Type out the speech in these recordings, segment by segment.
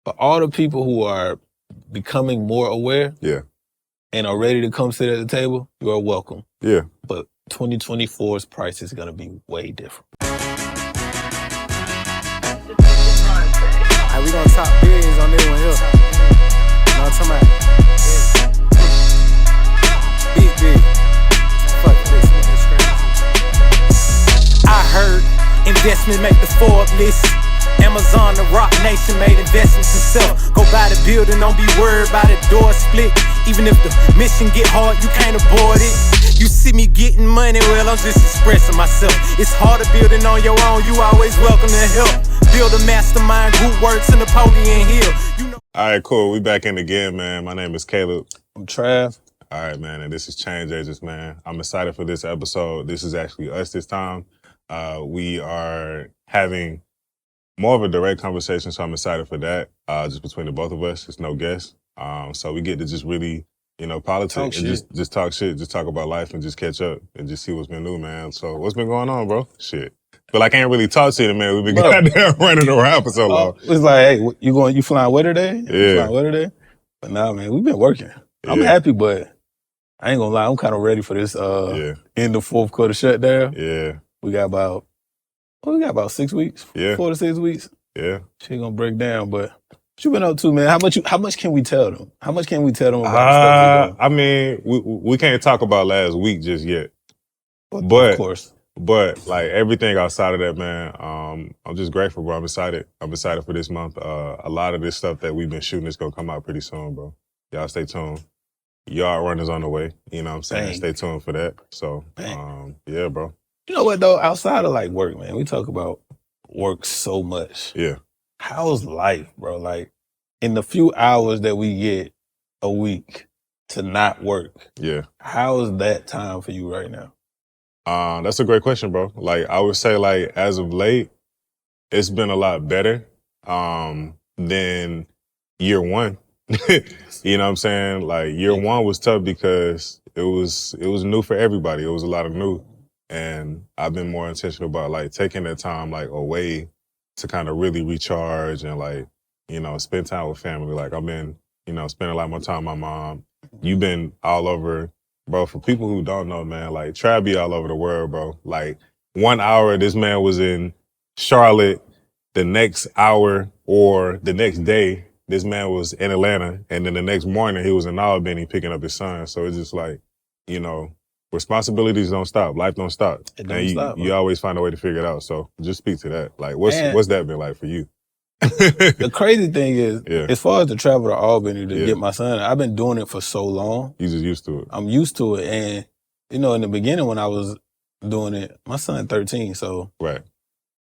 For all the people who are becoming more aware and are ready to come sit at the table, you are welcome. Yeah. But 2024's price is going to be way different. We gonna talk billions on this one here. You know what I'm talking about? Big. Fuck this, man. I heard investment make the Forbes list. Amazon, the Rock Nation made investments itself. Go buy the building, don't be worried about the door split. Even if the mission get hard, you can't avoid it. You see me getting money, well, I'm just expressing myself. It's harder building on your own, you always welcome to help. Build a mastermind group works in Napoleon Hill. You know. All right, cool. We back in again, man. My name is Caleb. I'm Trav. All right, man, and this is Change Agents, man. I'm excited for this episode. This is actually us this time. We are having more of a direct conversation, so I'm excited for that. Just between the both of us, there's no guests. So we get to just really, politics and just talk shit, just talk about life and just catch up and just see what's been new, man. So what's been going on, bro? Shit. But I can't really talk to you, man. We've been goddamn running around for so long. It's like, hey, you flying away today? Yeah. You flying away today? But nah, man, we've been working. I'm happy, but I ain't gonna lie, I'm kind of ready for this end of fourth quarter shutdown. Yeah. We got about 6 weeks. Yeah. 4 to 6 weeks. Yeah. She gonna break down, but what you been up to, man? How much can we tell them? How much can we tell them about the stuff I mean, we can't talk about last week just yet. But of course. But like everything outside of that, man, I'm just grateful, bro. I'm excited. I'm excited for this month. A lot of this stuff that we've been shooting is gonna come out pretty soon, bro. Y'all stay tuned. Yard runners on the way. You know what I'm saying? Bang. Stay tuned for that. So, yeah, bro. You know what though? Outside of like work, man, we talk about work so much. Yeah. How's life, bro? Like in the few hours that we get a week to not work. Yeah. How is that time for you right now? That's a great question, bro. Like I would say, like as of late, it's been a lot better than year one. You know what I'm saying? Like year one was tough because it was new for everybody. It was a lot of new, and I've been more intentional about like taking that time like away to kind of really recharge and like spend time with family. Like I've been spending a lot more time with my mom. You've been all over. Bro, for people who don't know, man, like Trav be all over the world, bro. Like 1 hour, this man was in Charlotte. The next hour or the next day, this man was in Atlanta. And then the next morning, he was in Albany picking up his son. So it's just like, responsibilities don't stop. Life don't stop. It don't stop. You always find a way to figure it out. So just speak to that. Like, what's that been like for you? The crazy thing is, as far as to travel to Albany to get my son, I've been doing it for so long. You just used to it. I'm used to it. And, in the beginning when I was doing it, my son 13, so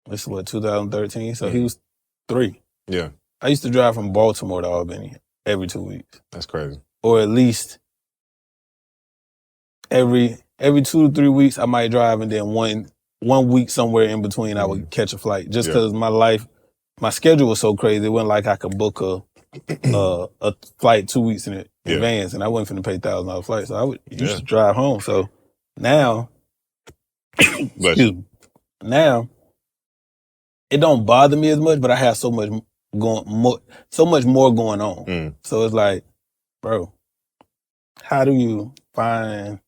this is 2013? So he was 3. Yeah. I used to drive from Baltimore to Albany every 2 weeks. That's crazy. Or at least every 2 to 3 weeks I might drive, and then one week somewhere in between I would catch a flight just because my schedule was so crazy. It wasn't like I could book a flight 2 weeks in advance, and I wasn't finna pay $1,000 flight. So I would used to drive home. So now, now it don't bother me as much, but I have so much more going on. So it's like, bro, how do you find?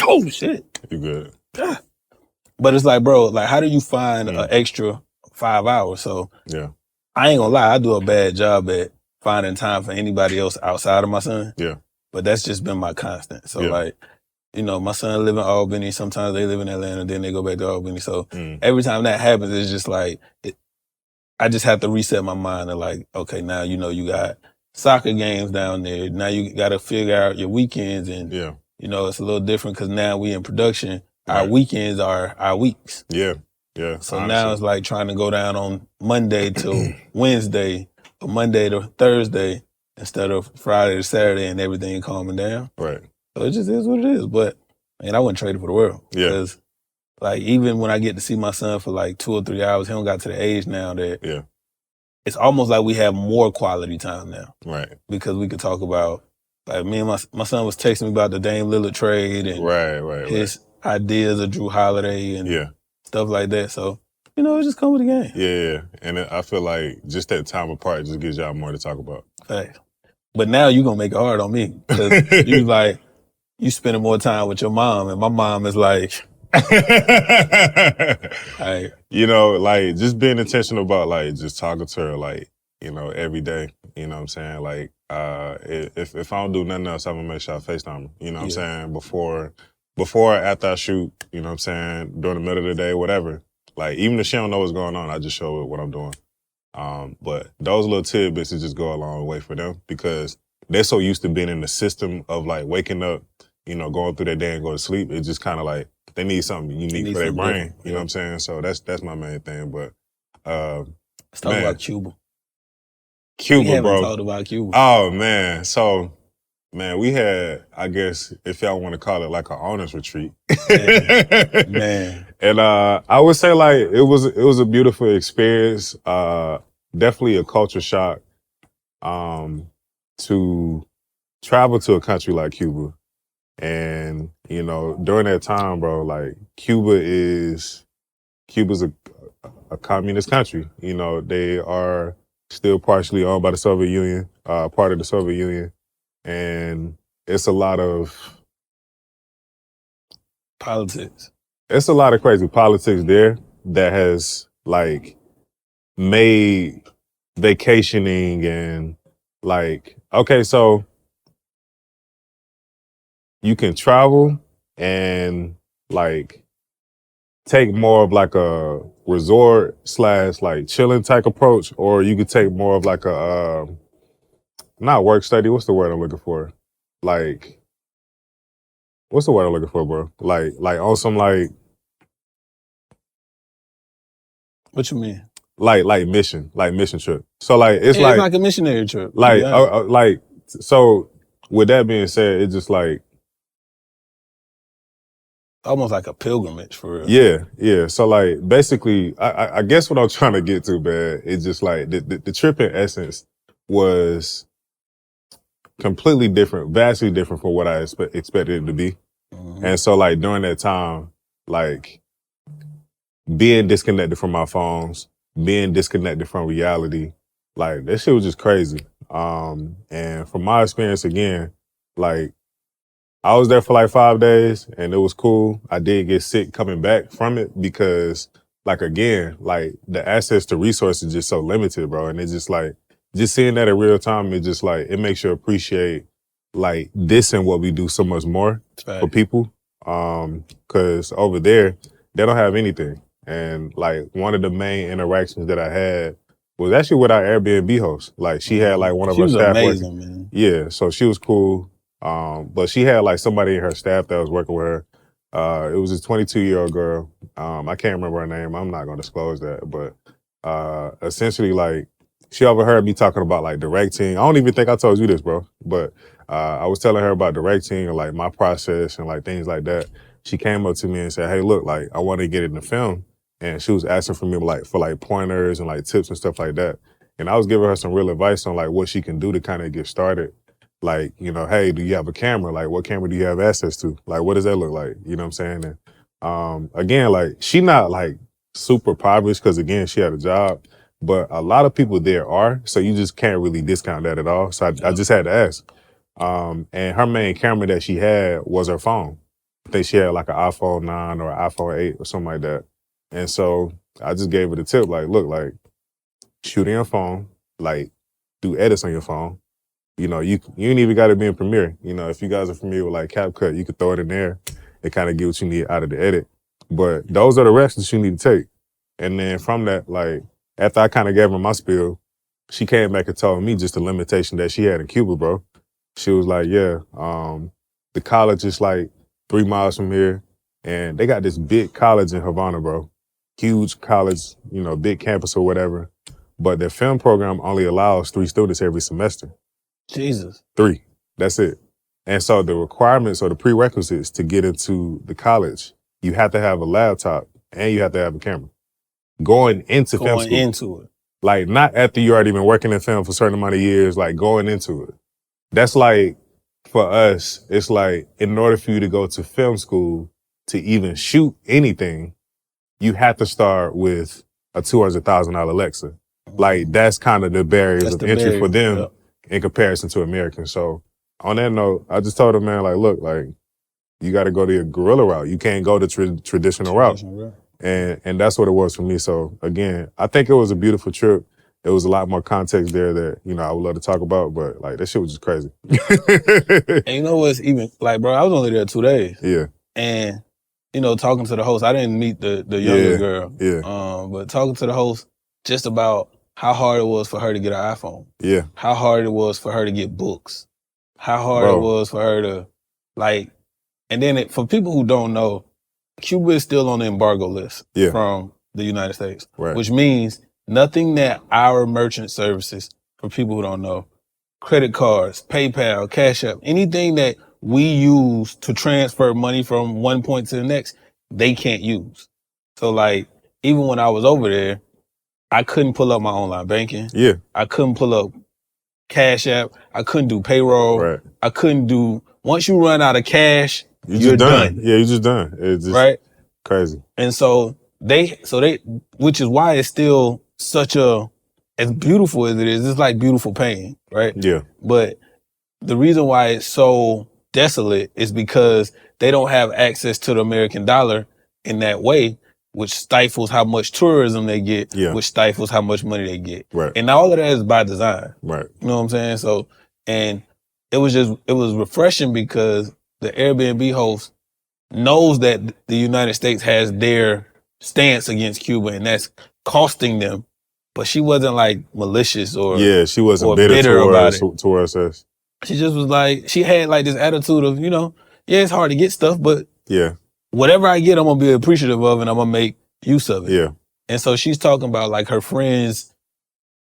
Oh shit! You good? But it's like, bro, like how do you find an extra 5 hours? So I ain't gonna lie, I do a bad job at finding time for anybody else outside of my son. Yeah. But that's just been my constant. So like, my son live in Albany, sometimes they live in Atlanta, then they go back to Albany. So every time that happens, it's just like, I just have to reset my mind and like, okay, now you got soccer games down there. Now you got to figure out your weekends, and it's a little different because now we in production. Our weekends are our weeks. Yeah. Yeah. So now it's like trying to go down on Monday to Wednesday or Monday to Thursday instead of Friday to Saturday and everything calming down. Right. So it just is what it is. But man, I wouldn't trade it for the world. Yeah. Because like even when I get to see my son for like 2 or 3 hours, he don't got to the age now that it's almost like we have more quality time now. Right. Because we could talk about, like me and my son was texting me about the Dame Lillard trade and his ideas of Drew Holiday and stuff like that. So You know, it just come with the game. Yeah, and I feel like just that time apart just gives y'all more to talk about. Facts. But now you gonna make it hard on me because you like you spending more time with your mom, and my mom is like, you know, like just being intentional about like just talking to her, like, you know, every day. You know what I'm saying? Like, if I don't do nothing else, I'm gonna make sure I FaceTime her. You know what I'm saying? Before or after I shoot, you know what I'm saying? During the middle of the day, whatever. Like, even if she don't know what's going on, I just show her what I'm doing. But those little tidbits just go a long way for them because they're so used to being in the system of like waking up, you know, going through their day and go to sleep. It's just kind of like they need something unique for their brain. You know what I'm saying? So that's my main thing. But let's talk about Cuba. Cuba, we haven't bro. Talked about Cuba. Oh man, so man, we had, I guess, if y'all want to call it like an honors retreat. Man. And I would say like it was a beautiful experience. Definitely a culture shock to travel to a country like Cuba. And, you know, during that time, bro, like Cuba's a communist country. You know, they are still partially owned by the Soviet Union, part of the Soviet Union. And it's a lot of politics. It's a lot of crazy politics there that has like made vacationing and like, okay, so you can travel and like take more of like a resort / like chilling type approach, or you could take more of like a not work study. What's the word I'm looking for? Like, what's the word I'm looking for, bro? Like on some like. What you mean? Like mission trip. So like it's like a missionary trip. Like so. With that being said, it's just like almost like a pilgrimage for real. Yeah. So like basically, I guess what I'm trying to get to, man, is just like the trip in essence was completely different, vastly different from what I expected it to be. Mm-hmm. And so like during that time, like being disconnected from my phones, being disconnected from reality, like that shit was just crazy. And from my experience again, like I was there for like 5 days and it was cool. I did get sick coming back from it because like again, like the access to resources is just so limited, bro. And it's just like, just seeing that in real time, it just like, it makes you appreciate like this and what we do so much more for people. Cause over there, they don't have anything. And like one of the main interactions that I had was actually with our Airbnb host. Like she had like one of her staff. She was amazing, man. Yeah, so she was cool. But she had like somebody in her staff that was working with her. It was this 22-year-old girl. I can't remember her name. I'm not gonna disclose that. But essentially like she overheard me talking about like directing. I don't even think I told you this, bro. But I was telling her about directing and like my process and like things like that. She came up to me and said, "Hey, look, like I want to get in the film." And she was asking for me like for like pointers and like tips and stuff like that. And I was giving her some real advice on like what she can do to kind of get started. Like, you know, hey, do you have a camera? Like, what camera do you have access to? Like, what does that look like? You know what I'm saying? And again, like, she not like super impoverished because again, she had a job, but a lot of people there are, so you just can't really discount that at all. So I just had to ask. And her main camera that she had was her phone. I think she had like an iPhone 9 or an iPhone 8 or something like that. And so I just gave her the tip, like, look, like, shoot in your phone, like, do edits on your phone. You know, you ain't even got to be in Premiere. You know, if you guys are familiar with like CapCut, you could throw it in there and kind of get what you need out of the edit. But those are the reps that you need to take. And then from that, like, after I kind of gave her my spiel, she came back and told me just the limitation that she had in Cuba, bro. She was like, yeah, the college is like 3 miles from here. And they got this big college in Havana, bro. Huge college, you know, big campus or whatever. But their film program only allows 3 students every semester. Jesus. 3. That's it. And so the requirements or the prerequisites to get into the college, you have to have a laptop and you have to have a camera. Going into film school. Going into it. Like, not after you already been working in film for a certain amount of years, like going into it. That's like, for us, it's like, in order for you to go to film school to even shoot anything, you have to start with a $200,000 Alexa. Like, that's kind of the barriers of entry for them in comparison to Americans. So on that note, I just told him, man, like, look, like, you got to go the guerrilla route. You can't go the traditional route. And that's what it was for me. So again, I think it was a beautiful trip. There was a lot more context there that, you know, I would love to talk about, but like, that shit was just crazy. And you know what's even, like, bro, I was only there 2 days. Yeah. And, you know, talking to the host, I didn't meet the younger girl. Yeah. But talking to the host just about how hard it was for her to get an iPhone. Yeah. How hard it was for her to get books. How hard it was for her to, like, and then for people who don't know, Cuba is still on the embargo list from the United States, which means nothing that our merchant services, for people who don't know, credit cards, PayPal, Cash App, anything that we use to transfer money from one point to the next, they can't use. So like, even when I was over there, I couldn't pull up my online banking. Yeah. I couldn't pull up Cash App. I couldn't do payroll. I couldn't do, once you run out of cash, you're done. Yeah, you're just done. It's just crazy. And so they, which is why it's still such a, as beautiful as it is, it's like beautiful pain, right? Yeah. But the reason why it's so desolate is because they don't have access to the American dollar in that way, which stifles how much tourism they get, which stifles how much money they get. And all of that is by design. You know what I'm saying? So, and it was refreshing because the Airbnb host knows that the United States has their stance against Cuba and that's costing them, but she wasn't like malicious or she wasn't bitter towards us. She just was like, she had like this attitude of, you know, it's hard to get stuff, but whatever I get, I'm gonna be appreciative of and I'm gonna make use of it. And so she's talking about like her friends.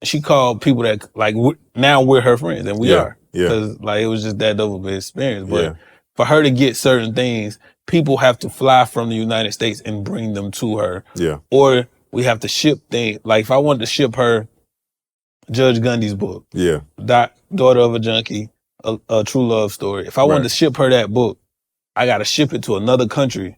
She called people that like now we're her friends and we are because like it was just that double experience. But for her to get certain things, people have to fly from the United States and bring them to her. Or we have to ship things. Like if I wanted to ship her Judge Gundy's book, Daughter of a Junkie, a True Love Story. If I wanted to ship her that book, I got to ship it to another country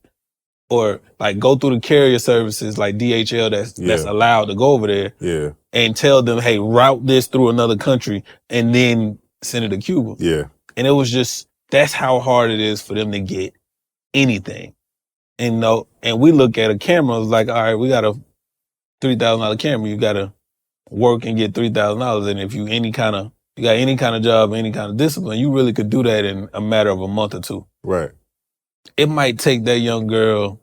or like go through the carrier services like DHL that's allowed to go over there and tell them, hey, route this through another country and then send it to Cuba. And it was just, that's how hard it is for them to get anything. And we look at a camera, it's like, all right, we got a $3,000 camera. You got to work and get $3,000. And if you got any kind of job, any kind of discipline, you really could do that in a matter of a month or two. It might take that young girl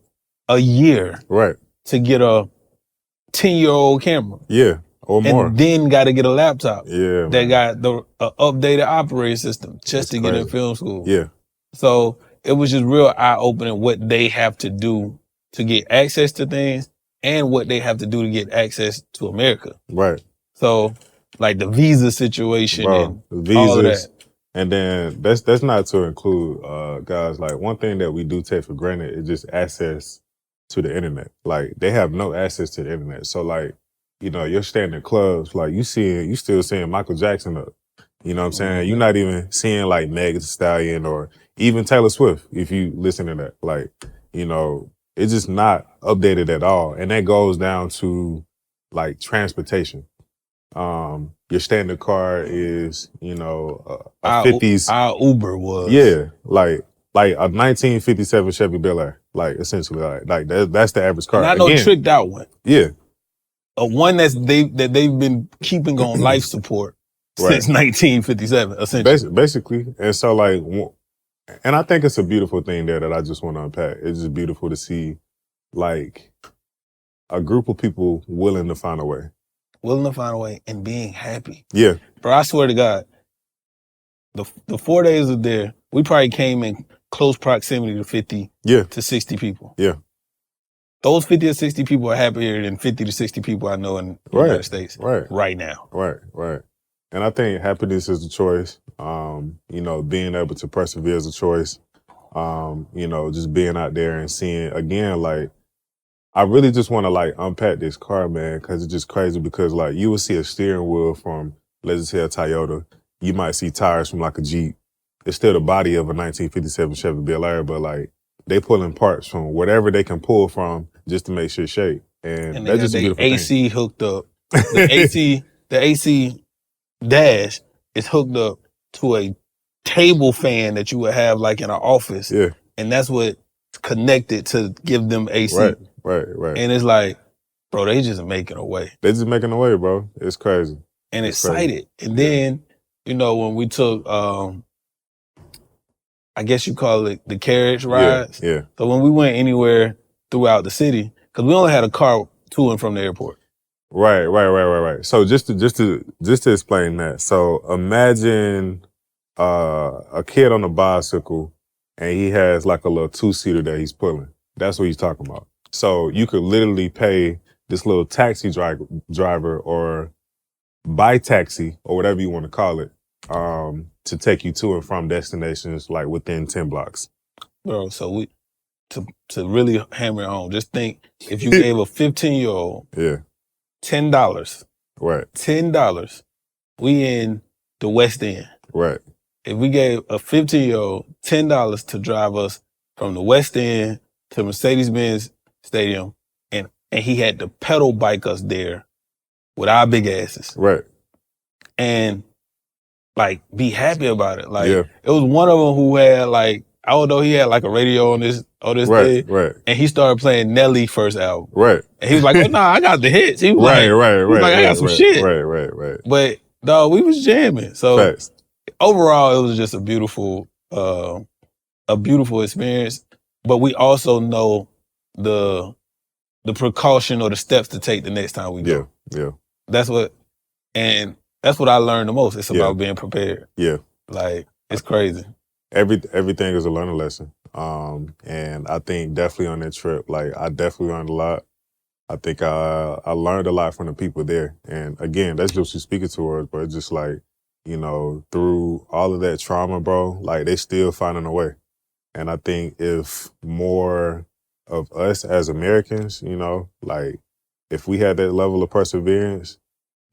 a year to get a 10-year-old camera. Or more. And then got to get a laptop that got the updated operating system just to get in film school. So it was just real eye-opening what they have to do to get access to things and what they have to do to get access to America. So like the visa situation and all of that. And then that's not to include, guys, like one thing that we do take for granted is just access to the internet. Like they have no access to the internet. So like, you know, you're staying in clubs, like you still seeing Michael Jackson up. You know what I'm saying? You're not even seeing like Megan Thee Stallion or even Taylor Swift if you listen to that. Like, you know, it's just not updated at all. And that goes down to like transportation. Your standard car is, you know, a 50s. Our Uber was. Like a 1957 Chevy Bel Air. Like essentially like that's the average car. Not no tricked out one. One that they've been keeping on life support since 1957, essentially. Basically. And so like, and I think it's a beautiful thing there that I just want to unpack. It's just beautiful to see like a group of people willing to find a way. And being happy. Bro, I swear to God, the 4 days of there, we probably came in close proximity to 50 to 60 people. Those 50 or 60 people are happier than 50 to 60 people I know in the United States right now. And I think happiness is a choice. You know, being able to persevere is a choice. You know, just being out there and seeing, again, like, I really just want to, like, unpack this car, man, because it's just crazy because, like, you will see a steering wheel from, let's just say, a Toyota. You might see tires from, like, a Jeep. It's still the body of a 1957 Chevy Bel Air, but, like, they pulling parts from whatever they can pull from just to make shit shake. And they that's just a beautiful AC thing. hooked up. The AC dash is hooked up to a table fan that you would have like in an office. Yeah. And that's what connected to give them AC. Right. And it's like, bro, they just making a way. They just making a way, bro. It's crazy. And excited. And then, you know, when we took, I guess you call it the carriage rides. Yeah. So when we went anywhere throughout the city, because we only had a car to and from the airport. Right. So just to explain that. So imagine a kid on a bicycle and he has like a little 2-seater that he's pulling. That's what he's talking about. So you could literally pay this little taxi driver or buy taxi or whatever you want to call it to take you to and from destinations like within 10 blocks. Bro, so we to really hammer it home, just think if you gave a 15-year-old $10. Right. $10, we in the West End. Right. If we gave a 15-year-old $10 to drive us from the West End to Mercedes-Benz Stadium, and he had to pedal bike us there with our big asses. Right. And like be happy about it. Like it was one of them who had like, I don't know, he had like a radio on this day. Right. And he started playing Nelly's first album. Right. And he was like, oh, nah, I got the hits. He was like, I got some shit. Right. But dog, we was jamming. So Facts. Overall, it was just a beautiful experience. But we also know the precaution or the steps to take the next time we go. Yeah. That's what I learned the most. It's about being prepared. Yeah. Like, it's crazy. Everything is a learning lesson. And I think definitely on that trip, like I definitely learned a lot. I think I learned a lot from the people there. And again, that's just you speaking towards, but it's just like, you know, through all of that trauma, bro, like they still finding a way. And I think if more of us as Americans, you know, like if we had that level of perseverance,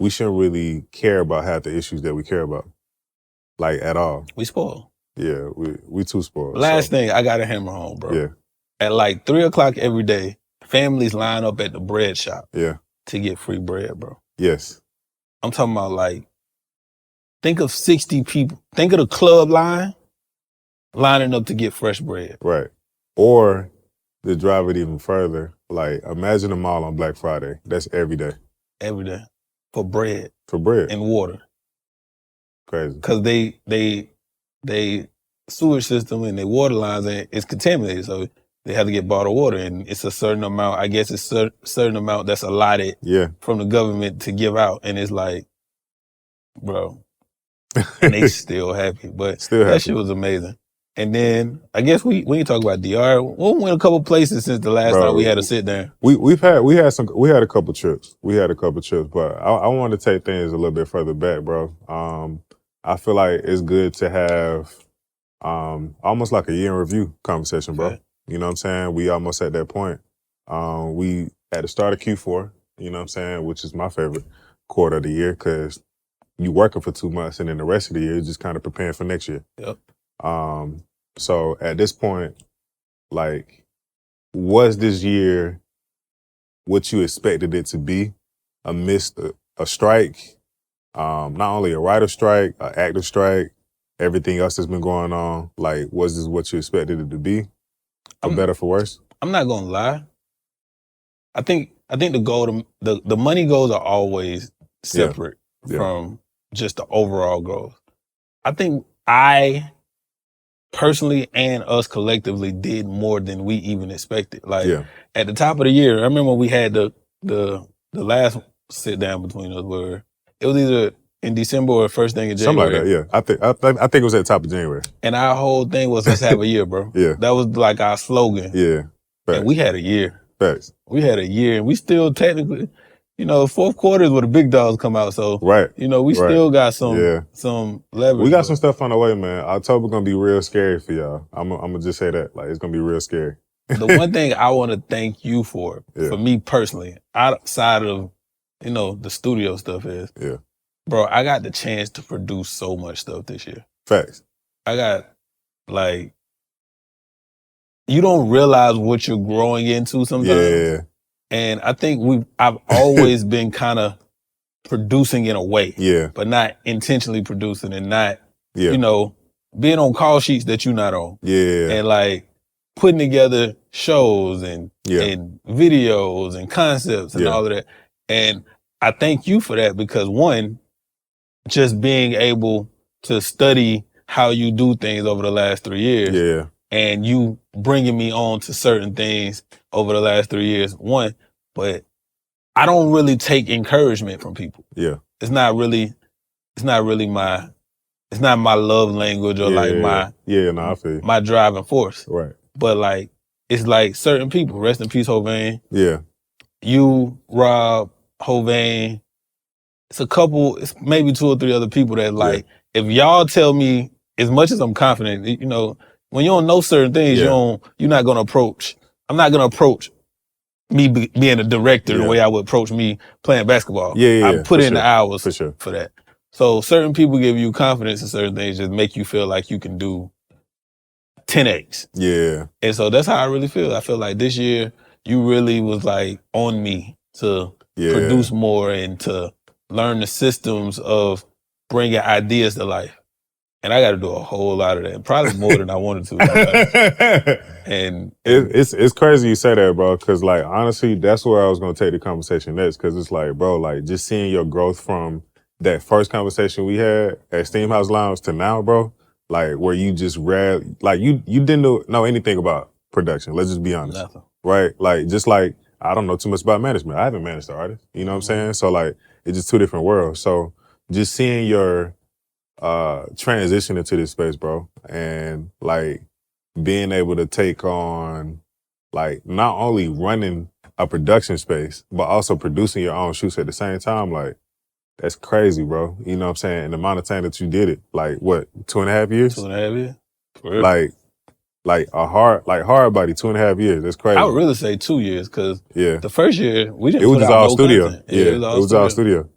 we shouldn't really care about half the issues that we care about, like at all. We spoiled. Yeah, we too spoiled. Last thing, I got to hammer home, bro. Yeah. At like 3 o'clock every day, families line up at the bread shop to get free bread, bro. Yes. I'm talking about like, think of 60 people. Think of the club line lining up to get fresh bread. Right. Or to drive it even further, like imagine a mall on Black Friday. That's every day. Every day. For bread. For bread. And water. Crazy. Because they sewage system and their water lines is contaminated, so they have to get bottled water, and it's a certain amount. I guess it's a certain amount that's allotted from the government to give out, and it's like, bro, and they still happy, but that shit was amazing. And then I guess we ain't talk about DR. We went a couple places since the last time we had to sit down. We had a couple trips. But I want to take things a little bit further back, bro. I feel like it's good to have almost like a year in review conversation, bro. Okay. You know what I'm saying? We almost at that point. We at the start of Q4, you know what I'm saying, which is my favorite quarter of the year because you working for 2 months and then the rest of the year is just kind of preparing for next year. Yep. So at this point, like, was this year what you expected it to be amidst a strike? Not only a writer strike, an actor strike, everything else that's been going on. Like, was this what you expected it to be? For better, for worse? I'm not gonna lie. I think the goal, the money goals are always separate from just the overall goals. I think I personally and us collectively did more than we even expected. Like at the top of the year, I remember when we had the last sit down between us where it was either in December or first thing in January. Something like that, I think it was at the top of January. And our whole thing was let's have a year, bro. That was like our slogan. Yeah. Facts. And we had a year. Facts. We had a year and we still technically, you know, fourth quarter is where the big dogs come out. So, you know, we still got some leverage. We got some stuff on the way, man. October gonna be real scary for y'all. I'm gonna just say that. Like, it's gonna be real scary. The one thing I want to thank you for me personally, outside of, you know, the studio stuff is, bro, I got the chance to produce so much stuff this year. Facts. I got, like, you don't realize what you're growing into sometimes. Yeah. And I think I've always been kind of producing in a way. Yeah. But not intentionally producing and not, Yeah. you know, being on call sheets that you're not on. Yeah. And like putting together shows and videos and concepts and all of that. And I thank you for that because one, just being able to study how you do things over the last 3 years. Yeah. And you bringing me on to certain things over the last 3 years. One, but I don't really take encouragement from people. Yeah. It's not my love language or like my I feel you. my driving force. Right. But like it's like certain people, rest in peace, Hovain. Yeah. You, Rob, Hovain. It's maybe 2 or 3 other people that like, if y'all tell me, as much as I'm confident, you know, when you don't know certain things, you're not gonna approach. I'm not gonna approach me being a director the way I would approach me playing basketball. I put in the hours for that. So certain people give you confidence in certain things, just make you feel like you can do 10x. Yeah. And so that's how I really feel. I feel like this year you really was like on me to produce more and to learn the systems of bringing ideas to life. And I got to do a whole lot of that, probably more than I wanted to. And it's crazy you say that, bro, because like honestly, that's where I was gonna take the conversation next. Because it's like, bro, like just seeing your growth from that first conversation we had at Steamhouse Lounge to now, bro, like where you just read, like you didn't know anything about production. Let's just be honest, nothing. Right? Like just like I don't know too much about management. I haven't managed the artist. You know what I'm saying? So like it's just 2 different worlds. So just seeing your transition into this space, bro, and like being able to take on like not only running a production space, but also producing your own shoots at the same time, like that's crazy, bro. You know what I'm saying? And the amount of time that you did it, like what, 2.5 years? 2.5 years. For real. Like a hard body, 2.5 years. That's crazy. I would really say 2 years because the first year we didn't. It was put just out all no studio. content. It was all studio.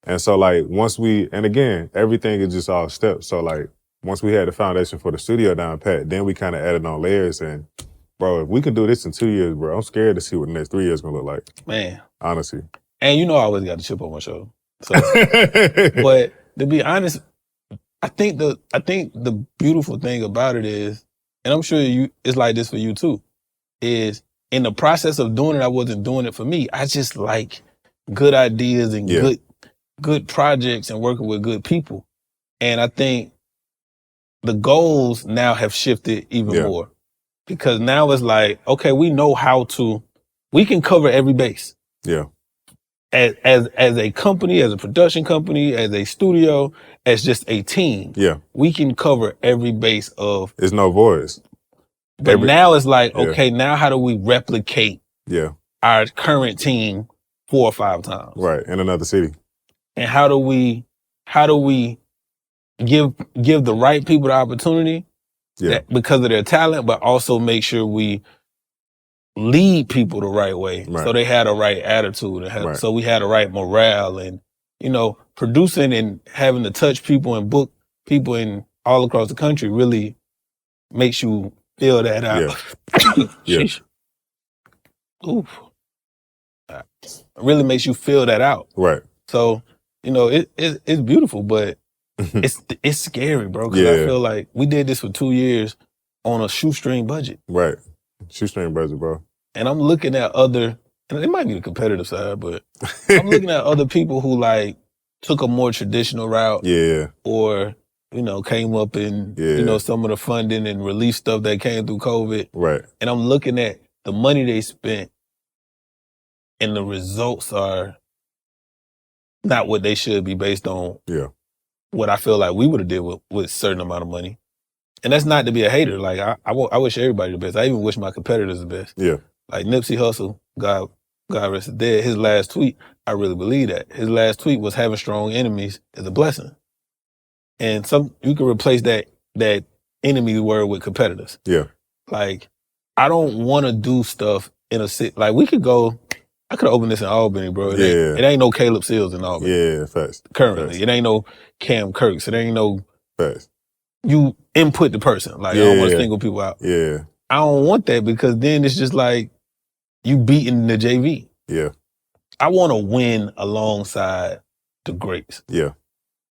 And so like once and again, everything is just all steps. So like once we had the foundation for the studio down pat, then we kind of added on layers. And bro, if we could do this in 2 years, bro, I'm scared to see what the next 3 years gonna look like. Man. Honestly. And you know I always got a chip on my shoulder. So, but to be honest, I think the beautiful thing about it is, and I'm sure it's like this for you too, is in the process of doing it, I wasn't doing it for me. I just like good ideas and good projects and working with good people. And I think the goals now have shifted even more because now it's like, okay, we know we can cover every base. Yeah. As a company, as a production company, as a studio, as just a team. Yeah. We can cover every base of. There's no voice. But now it's like, okay, now how do we replicate our current team 4 or 5 times? Right. In another city. And how do we give the right people the opportunity because of their talent, but also make sure we lead people the right way so they had a right attitude and so we had a right morale and, you know, producing and having to touch people and book people in all across the country really makes you feel that out. Oof. Really makes you feel that out. Right. So, you know, it's beautiful, but it's scary, bro. Because I feel like we did this for 2 years on a shoestring budget. Right. Shoestring budget, bro. And I'm looking at and it might be the competitive side, but I'm looking at other people who like took a more traditional route. Yeah. Or, you know, came up in, you know, some of the funding and relief stuff that came through COVID. Right. And I'm looking at the money they spent and the results are not what they should be based on what I feel like we would have did with a certain amount of money. And that's not to be a hater. Like, I wish everybody the best. I even wish my competitors the best. Yeah. Like Nipsey Hussle, God rest his dead, his last tweet, I really believe that. His last tweet was having strong enemies is a blessing. And you can replace that enemy word with competitors. Yeah. Like, I don't want to do stuff in a city. Like, I could have opened this in Albany, bro. It ain't no Caleb Seals in Albany. Yeah, facts. Currently. Facts. It ain't no Cam Kirks. It ain't no... Facts. You input the person. Like, I don't want to single people out. Yeah. I don't want that because then it's just like you beating the JV. Yeah. I want to win alongside the greats. Yeah.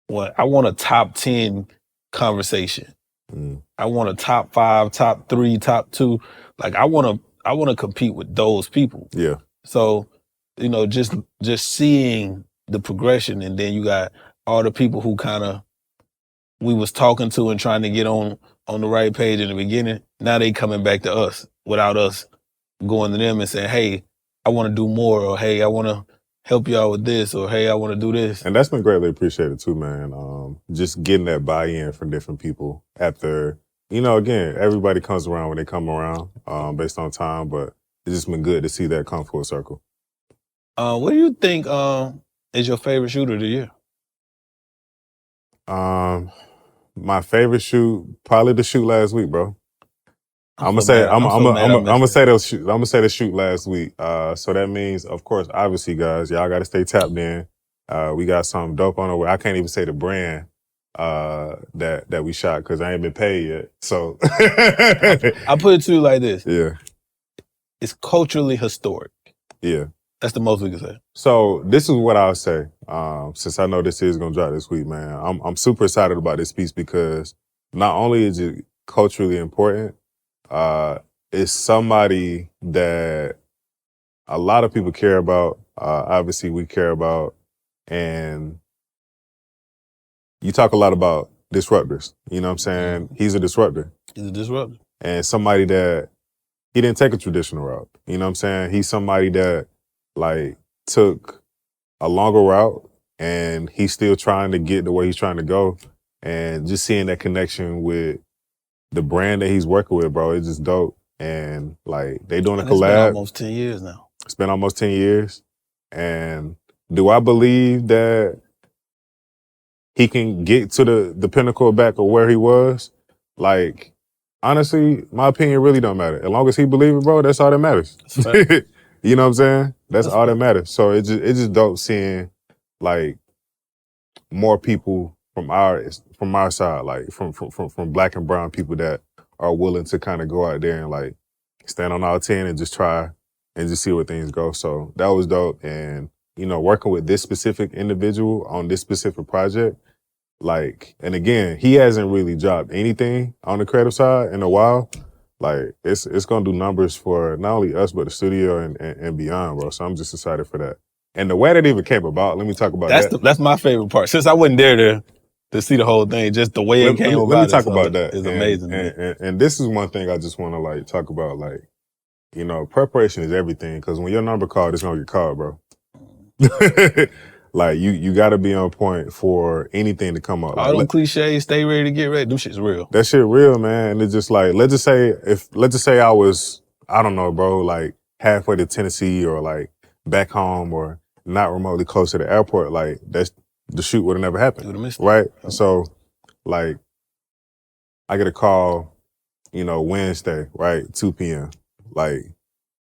I want a top 10 conversation. I want a top 5, top 3, top 2. Like I want to compete with those people. Yeah. So, you know, just seeing the progression, and then you got all the people who kind of we was talking to and trying to get on the right page in the beginning. Now they coming back to us without us going to them and saying, hey, I want to do more, or hey, I want to help y'all with this, or hey, I want to do this. And that's been greatly appreciated too, man. Just getting that buy-in from different people after, you know, again, everybody comes around when they come around based on time, but it's just been good to see that come full circle. What do you think is your favorite shooter of the year? My favorite shoot, probably the shoot last week, bro. I'm gonna say the shoot last week. So that means, of course, obviously, guys, y'all got to stay tapped in. We got some dope on the way. I can't even say the brand that we shot because I ain't been paid yet. So I put it to you like this. Yeah, it's culturally historic. Yeah, that's the most we can say. So this is what I'll say. Since I know this is gonna drop this week, man, I'm super excited about this piece because not only is it culturally important, it's somebody that a lot of people care about. Obviously, we care about, and you talk a lot about disruptors. You know what I'm saying? He's a disruptor. He's a disruptor. And somebody that he didn't take a traditional route. You know what I'm saying? He's somebody that like took a longer route and he's still trying to get the way he's trying to go. And just seeing that connection with the brand that he's working with, bro, it's just dope. And like they doing a collab. It's been almost 10 years now. It's been almost 10 years. And do I believe that he can get to the pinnacle back of where he was? Like, honestly, my opinion really don't matter. As long as he believes it, bro, that's all that matters. You know what I'm saying? That's all that matters. So it's just dope seeing like more people from our side, like from black and brown people that are willing to kind of go out there and like stand on all 10 and just try and just see where things go. So that was dope. And, you know, working with this specific individual on this specific project, like, and again, he hasn't really dropped anything on the creative side in a while. Like, it's gonna do numbers for not only us, but the studio and beyond, bro. So I'm just excited for that. And the way that even came about, let me talk about that. That's my favorite part. Since I wasn't there to see the whole thing, just the way it came about. Let me talk about that. It's amazing. And this is one thing I just want to like talk about. Like, you know, preparation is everything. Because when your number called, it's gonna get called, bro. Like you got to be on point for anything to come up. All them cliches, stay ready to get ready. Them shit's real. That shit real, man. And it's just like, let's just say I was, I don't know, bro, like halfway to Tennessee or like back home or not remotely close to the airport. Like the shoot would have never happened, right? So like I get a call, you know, Wednesday, right, 2 p.m. Like,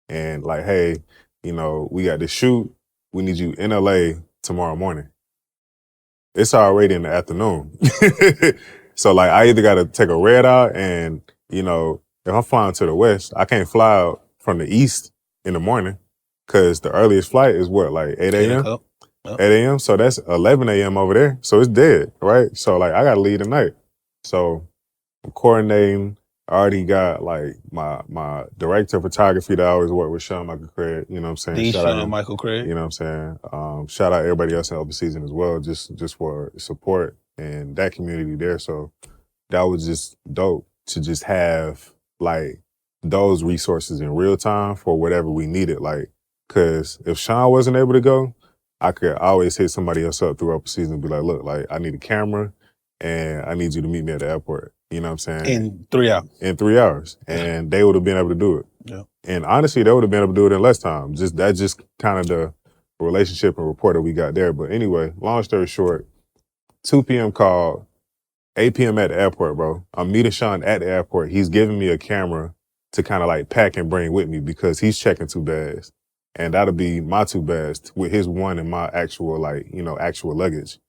and like, hey, you know, we got this shoot. We need you in LA tomorrow morning. It's already in the afternoon. So like I either got to take a red out and, you know, if I'm flying to the west, I can't fly out from the east in the morning because the earliest flight is what, like 8 a.m.? 8 a.m.? So that's 11 a.m. over there. So it's dead, right? So like I got to leave tonight. So I'm coordinating. I already got like my director of photography that I always work with, Sean Michael Craig, you know what I'm saying? Sean Michael Craig. You know what I'm saying? Shout out everybody else in open season as well, just for support and that community there. So that was just dope to just have like those resources in real time for whatever we needed. Like, cause if Sean wasn't able to go, I could always hit somebody else up through open season and be like, look, like I need a camera and I need you to meet me at the airport. You know what I'm saying? In 3 hours. In 3 hours. And they would have been able to do it. Yeah. And honestly, they would have been able to do it in less time. That's just kind of the relationship and rapport that we got there. But anyway, long story short, 2 p.m. call, 8 p.m. at the airport, bro. I'm meeting Sean at the airport. He's giving me a camera to kind of like pack and bring with me because he's checking 2 bags. And that'll be my 2 bags with his one and my actual, like, you know, actual luggage.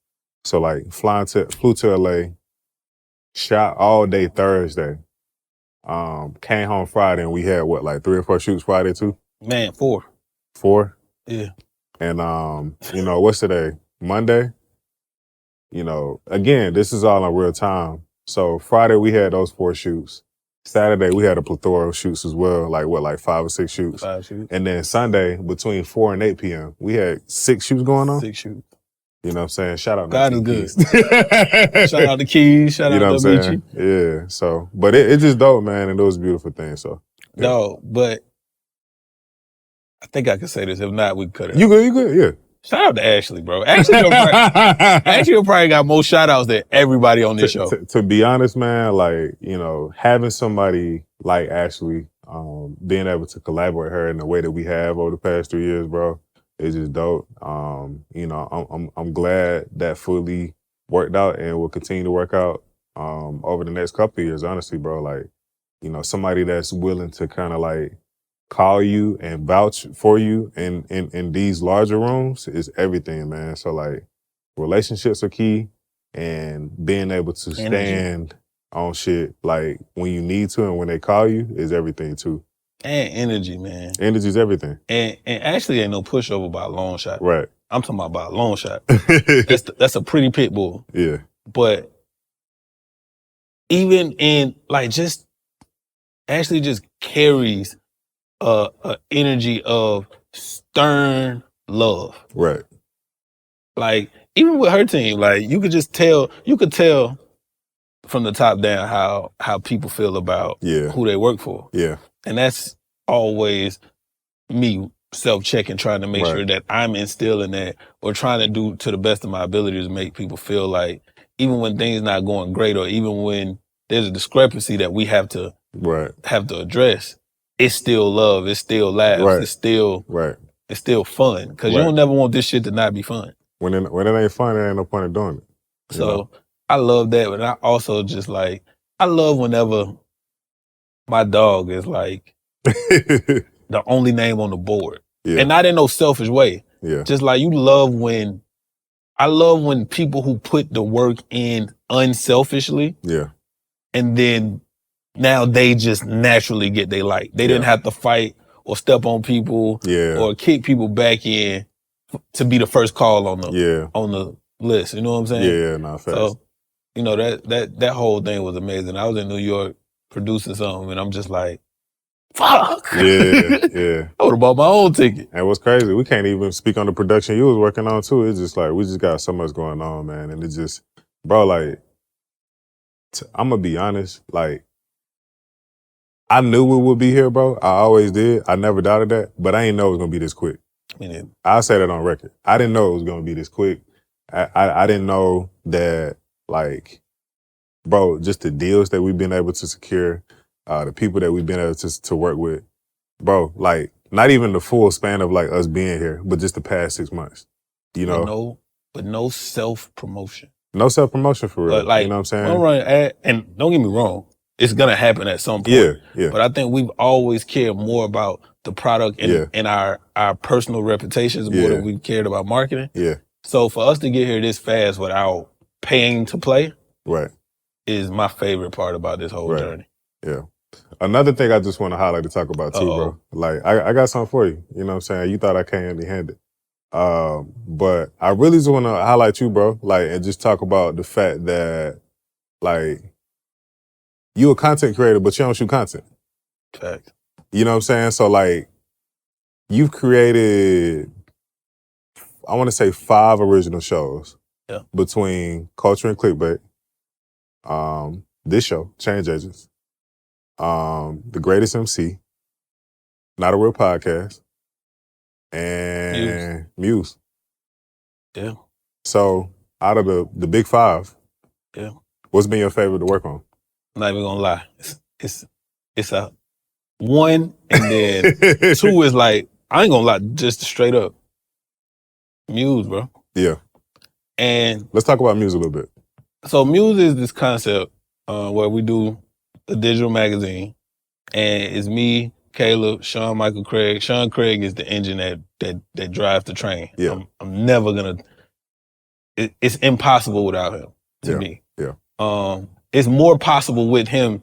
So like flew to LA, shot all day Thursday. Came home Friday and we had what, like 3 or 4 shoots Friday too? Man, 4. 4? Yeah. And what's today? Monday? Again, this is all in real time. So Friday we had those 4 shoots. Saturday we had a plethora of shoots as well, like 5 or 6 shoots. 5 shoots. And then Sunday between 4 and 8 p.m. we had 6 shoots going on. 6 shoots. You know what I'm saying? Shout out God to is Keys. good. Shout out to Keys. Shout out to Michi. Yeah. So, but it's just dope, man, and those beautiful things. So, yeah. No, but I think I can say this. If not, we could have. You good, yeah. Shout out to Ashley, bro. Ashley probably got more shout outs than everybody on this show. To be honest, man, like, having somebody like Ashley, being able to collaborate with her in the way that we have over the past 3 years, bro, is just dope. I'm glad that fully worked out and will continue to work out over the next couple of years, honestly, bro. Like, somebody that's willing to kind of like call you and vouch for you in these larger rooms is everything, man. So like, relationships are key, and being able to stand on shit like when you need to and when they call you is everything too. And energy, man. Energy's everything. And Ashley ain't no pushover about a long shot. Right. I'm talking about a long shot. That's a pretty pit bull. Yeah. But even in Ashley just carries a energy of stern love. Right. Like, even with her team, like, you could tell from the top down how people feel about who they work for. Yeah. And that's always me self-checking, trying to make sure that I'm instilling that, or trying to do to the best of my ability to make people feel like even when things not going great, or even when there's a discrepancy that we have to address, it's still love, it's still laughs, it's still fun. Because you don't never want this shit to not be fun. When it ain't fun, there ain't no point in doing it. So I love that, but I also just like, I love whenever my dog is like the only name on the board. Yeah. And not in no selfish way. Yeah. Just like, I love when people who put the work in unselfishly. Yeah. And then now they just naturally get they like. They didn't have to fight or step on people or kick people back in to be the first call on the list. You know what I'm saying? Yeah, not fast. So, that whole thing was amazing. I was in New York producing something, and I'm just like, fuck. Yeah. I would have bought my own ticket. And what's crazy, we can't even speak on the production you was working on too. It's just like, we just got so much going on, man. And it's just, bro, like, I'm gonna be honest, like, I knew we would be here, bro. I always did. I never doubted that, but I didn't know it was gonna be this quick. I'll say that on record. I didn't know it was gonna be this quick. I didn't know that, like, bro, just the deals that we've been able to secure, the people that we've been able to work with, bro, like, not even the full span of like us being here, but just the past 6 months, But no self-promotion. No self-promotion for real. Like, you know what I'm saying? And don't get me wrong, it's gonna happen at some point. Yeah. But I think we've always cared more about the product and our personal reputations more than we've cared about marketing. Yeah. So for us to get here this fast without paying to play, is my favorite part about this whole journey. Yeah. Another thing I just want to highlight to talk about too, bro. Like, I got something for you. You know what I'm saying? You thought I came empty-handed. But I really just want to highlight you, bro. Like, and just talk about the fact that, like, you a content creator, but you don't shoot content. Fact. You know what I'm saying? So, like, you've created, I want to say 5 original shows between Culture and Clickbait, this show, Change Agents, The Greatest MC, Not a Real Podcast, and Muse. Yeah. So, out of the big 5, what's been your favorite to work on? I'm not even gonna lie. It's a 1, and then 2 is like, I ain't gonna lie, just straight up Muse, bro. Yeah. And let's talk about Muse a little bit. So Muse is this concept where we do a digital magazine, and it's me, Caleb, Sean Michael Craig. Sean Craig is the engine that drives the train. Yeah. I'm never gonna. It's impossible without him to me. Yeah. It's more possible with him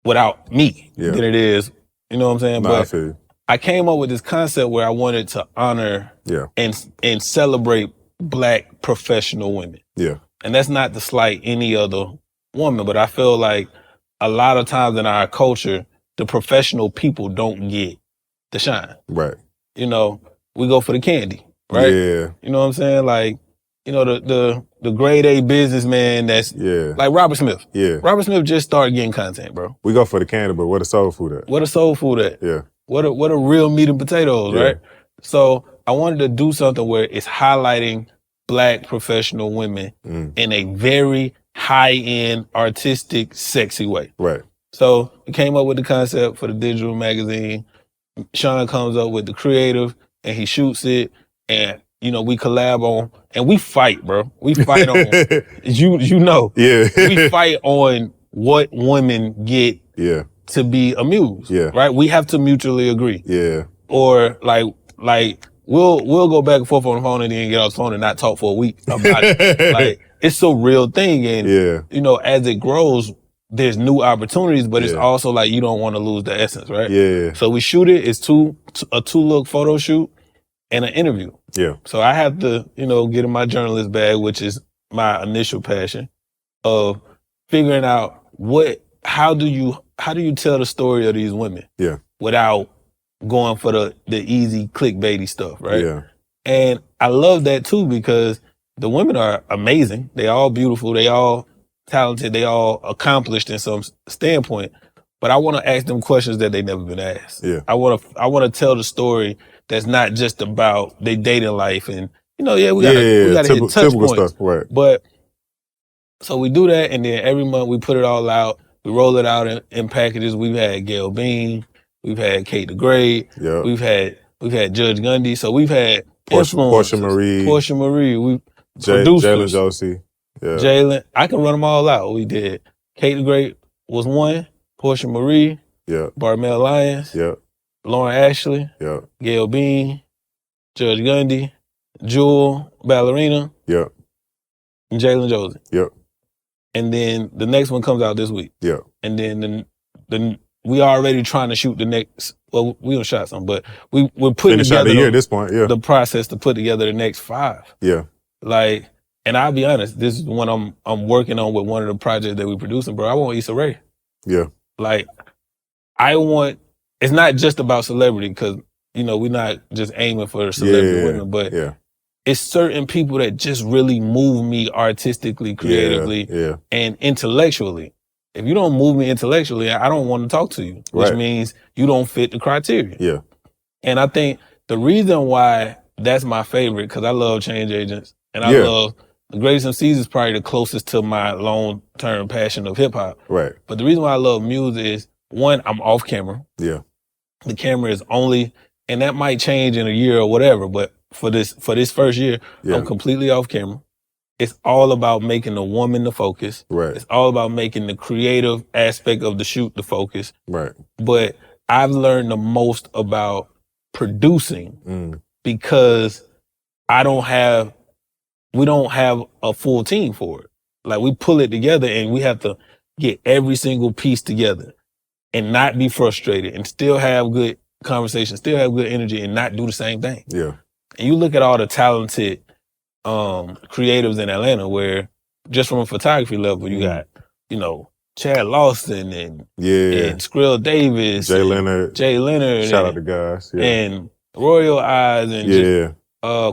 without me than it is, you know what I'm saying? Nah, but I feel you. I came up with this concept where I wanted to honor and celebrate Black professional women. Yeah. And that's not to slight any other woman, but I feel like a lot of times in our culture, the professional people don't get the shine. Right. You know, we go for the candy, right? Yeah. You know what I'm saying? Like, you know, the grade A businessman that's like Robert Smith. Yeah. Robert Smith just started getting content, bro. We go for the candy, but where the soul food at? Where the soul food at? Yeah. What a real meat and potatoes, right? So I wanted to do something where it's highlighting Black professional women in a very high-end, artistic, sexy way. Right. So we came up with the concept for the digital magazine. Sean comes up with the creative and he shoots it, and you know, we collab on, and we fight, bro. We fight on, you know. Yeah. We fight on what women get to be a muse. Yeah. Right? We have to mutually agree. Yeah. Or like we'll go back and forth on the phone and then get off the phone and not talk for a week about it. Like, it's a real thing. And you know, as it grows, there's new opportunities, but it's also like you don't want to lose the essence, right? Yeah. So we shoot it. It's a two-look photo shoot and an interview. Yeah. So I have to, you know, get in my journalist bag, which is my initial passion of figuring out how do you tell the story of these women without going for the easy clickbaity stuff, right? Yeah. And I love that too, because the women are amazing. They all beautiful. They all talented. They all accomplished in some standpoint. But I want to ask them questions that they never been asked. Yeah. I want to tell the story that's not just about their dating life and, you know, we gotta hit touch points. Stuff, right. But so we do that, and then every month we put it all out. We roll it out in packages. We've had Gail Bean, we've had Kate the Great, we've had Judge Gundy. So we've had Portia Marie, we producers. Jalen Josie, Jalen. I can run them all out. We did Kate the Great was one, Portia Marie, Barmel Lyons, Lauren Ashley, Gail Bean, Judge Gundy, Jewel Ballerina, and Jalen Josie. And then the next one comes out this week. And then we already trying to shoot the next. Well, we done shot some, but we're putting together the year at this point. The process to put together the next 5. Like, and I'll be honest, this is one I'm working on with one of the projects that we producing, bro. I want Issa Rae. Like, it's not just about celebrity, because, you know, we're not just aiming for celebrity women, but it's certain people that just really move me artistically, creatively, and intellectually. If you don't move me intellectually, I don't want to talk to you, which means you don't fit the criteria. And I think the reason why that's my favorite, because I love change agents, and I love the Greatest MCs is probably the closest to my long-term passion of hip-hop. But the reason why I love Muse is, one, I'm off camera. The camera is only, and that might change in a year or whatever, but for this first year, I'm completely off camera. It's all about making the woman the focus. It's all about making the creative aspect of the shoot the focus. But I've learned the most about producing because we don't have a full team for it. Like, we pull it together and we have to get every single piece together and not be frustrated and still have good conversation, still have good energy, and not do the same thing. And you look at all the talented creatives in Atlanta, where just from a photography level, you got, you know, Chad Lawson and Skrill Davis, Jay Leonard, shout out to guys, and Royal Eyes, and just,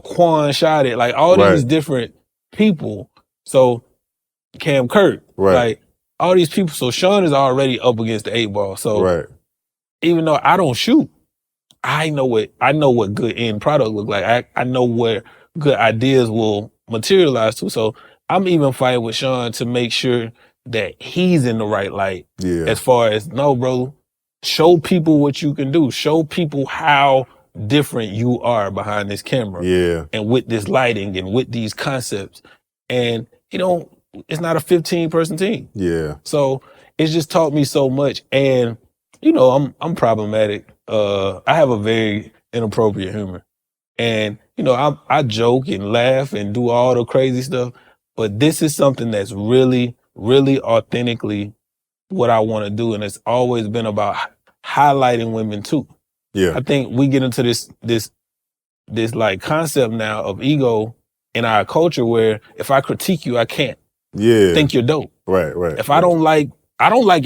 Quan Shotted, like all these different people. So Cam Kurt, like all these people. So Sean is already up against the 8 ball. So even though I don't shoot, I know what good end product look like. I know where good ideas will materialize to. So I'm even fighting with Sean to make sure that he's in the right light. As far as, no, bro, show people what you can do. Show people how different you are behind this camera. And with this lighting and with these concepts. And, you know, it's not a 15-person team. So it's just taught me so much. And, you know, I'm problematic. I have a very inappropriate humor. And, you know, I joke and laugh and do all the crazy stuff, but this is something that's really, really authentically what I want to do, and it's always been about highlighting women too. Yeah. I think we get into this like concept now of ego in our culture where if I critique you, I can't think you're dope. Right. If I don't like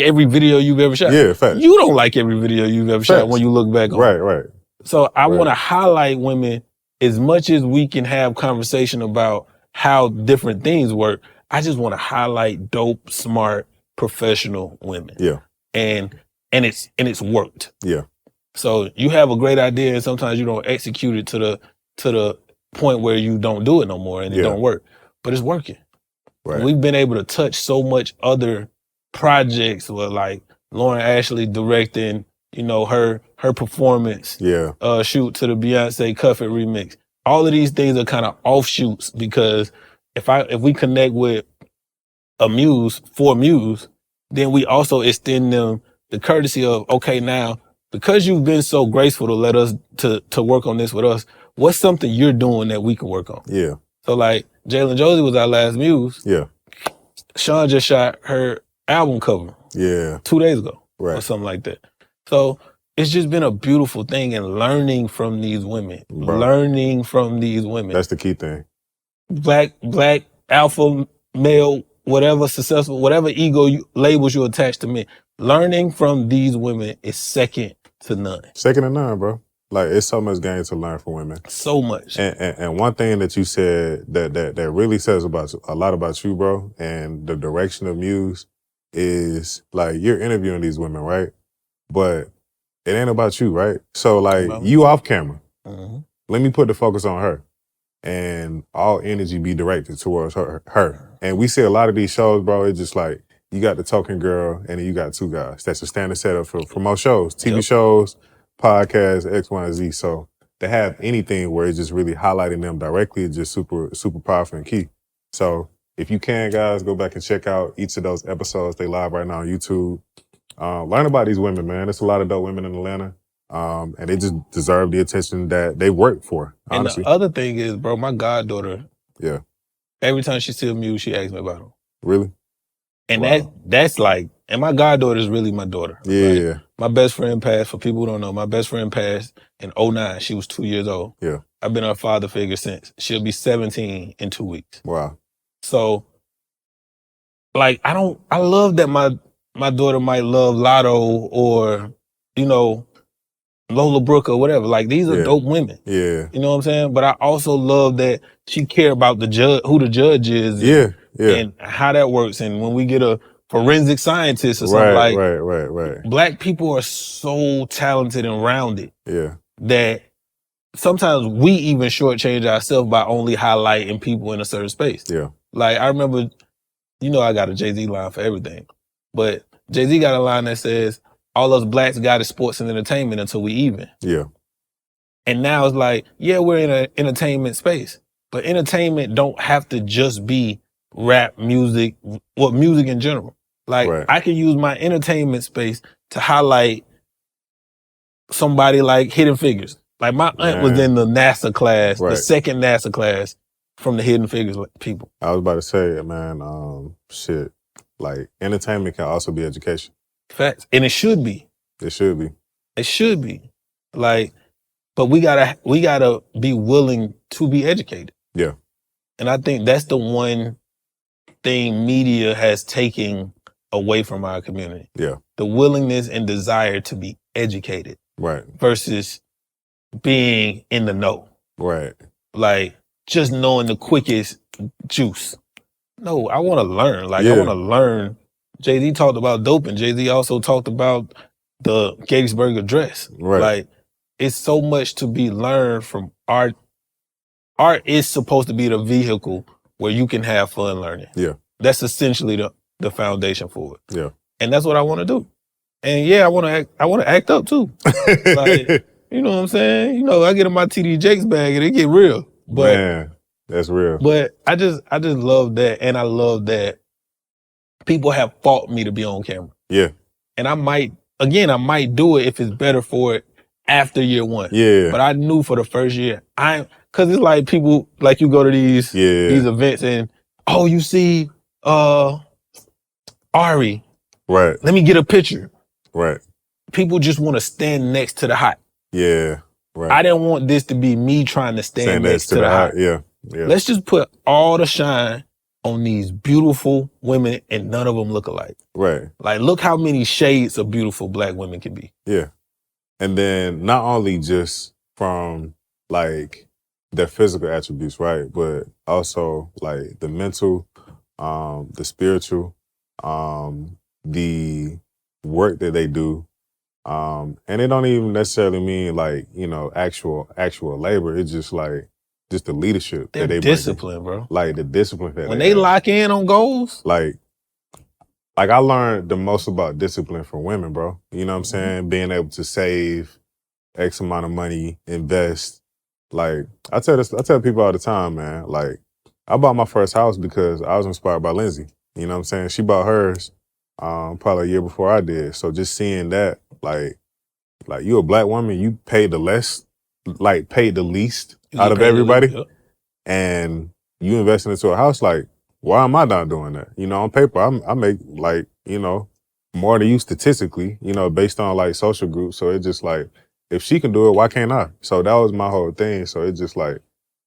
every video you've ever shot. Yeah, facts. You don't like every video you've ever shot when you look back on it. Right. So I want to highlight women as much as we can have conversation about how different things work. I just want to highlight dope, smart, professional women. Yeah. And it's worked. Yeah. So you have a great idea and sometimes you don't execute it to the point where you don't do it no more and it don't work. But it's working. Right. We've been able to touch so much other projects with like Lauren Ashley directing, her performance. Yeah. Shoot to the Beyonce Cuff It remix. All of these things are kind of offshoots because if we connect with a Muse, for Muse, then we also extend them the courtesy of, okay, now, because you've been so graceful to let us, to work on this with us, what's something you're doing that we can work on? Yeah. So like, Jalen Josie was our last Muse. Yeah. Sean just shot her album cover. Yeah. 2 days ago. Right. Or something like that. So it's just been a beautiful thing and learning from these women. Bro. Learning from these women. That's the key thing. Black, alpha, male, whatever successful, whatever ego labels you attach to me. Learning from these women is second to none. Second to none, bro. Like, it's so much game to learn from women. So much. And one thing that you said that really says a lot about you, bro, and the direction of Muse is, like, you're interviewing these women, right? But it ain't about you, right? So, like, you off camera. Mm-hmm. Let me put the focus on her. And all energy be directed towards her. And we see a lot of these shows, bro, it's just like, you got the token girl, and then you got two guys. That's a standard setup for most shows. TV shows, podcasts, X, Y, and Z. So to have anything where it's just really highlighting them directly is just super, super powerful and key. So if you can, guys, go back and check out each of those episodes. They live right now on YouTube. Learn about these women, man. There's a lot of dope women in Atlanta. And they just deserve the attention that they work for, honestly. And the other thing is, bro, my goddaughter, every time she sees Muse, she asks me about him. Really? And that's like, and my goddaughter is really my daughter. Yeah. Right? My best friend passed, for people who don't know, my best friend passed in 2009. She was 2 years old. Yeah. I've been her father figure since. She'll be 17 in 2 weeks. Wow. So, like, I love that my daughter might love Lotto or, Lola Brooke or whatever. Like, these are dope women. Yeah. You know what I'm saying? But I also love that she care about the judge, who the judge is. And how that works. And when we get a forensic scientist or something right. Black people are so talented and rounded. Yeah. That sometimes we even shortchange ourselves by only highlighting people in a certain space. Yeah. Like, I remember, I got a Jay-Z line for everything. But Jay-Z got a line that says, all us blacks got is sports and entertainment until we even. Yeah. And now it's like, we're in an entertainment space. But entertainment don't have to just be rap, music, music in general. Like, I can use my entertainment space to highlight somebody like Hidden Figures. Like, my aunt was in the NASA class, the second NASA class from the Hidden Figures people. I was about to say, man, like, entertainment can also be education. Facts. And it should be. It should be. It should be. Like, but we gotta be willing to be educated. Yeah. And I think that's the one thing media has taken away from our community. Yeah. The willingness and desire to be educated. Right. Versus being in the know. Right. Like, just knowing the quickest juice. No, I want to learn. Like, I want to learn. Jay-Z talked about doping. Jay-Z also talked about the Gettysburg Address. Right. Like, it's so much to be learned from art. Art is supposed to be the vehicle where you can have fun learning. Yeah. That's essentially the foundation for it. Yeah. And that's what I want to do. And I want to act up too. Like, you know what I'm saying? I get in my TD Jakes bag and it get real. But man, that's real. But I just love that, and I love that people have fought me to be on camera. Yeah. And I might do it if it's better for it after year one. Yeah. But I knew for the first year, cause it's like people, like you go to these events and, you see, Ari. Right. Let me get a picture. Right. People just want to stand next to the hot. Yeah. Right. I didn't want this to be me trying to stand next to the hot. Yeah. Let's just put all the shine on these beautiful women and none of them look alike. Right. Like, look how many shades of beautiful black women can be. Yeah. And then not only just from like their physical attributes, right? But also like the mental, the spiritual, the work that they do. And it don't even necessarily mean like, you know, actual labor. It's just like the leadership that they bring. Discipline, bro. Like the discipline that when they lock in on goals. Like I learned the most about discipline from women, bro. You know what I'm saying? Being able to save X amount of money, invest. Like I tell people all the time, man. Like I bought my first house because I was inspired by Lindsay. You know what I'm saying? She bought hers probably a year before I did. So just seeing that, like you a black woman, you paid the least out of everybody, and you investing into a house. Like, why am I not doing that? You know, on paper, I make like, you know, more than you statistically, you know, based on like social groups. So it's just like, if she can do it, why can't I? So that was my whole thing. So it's just like,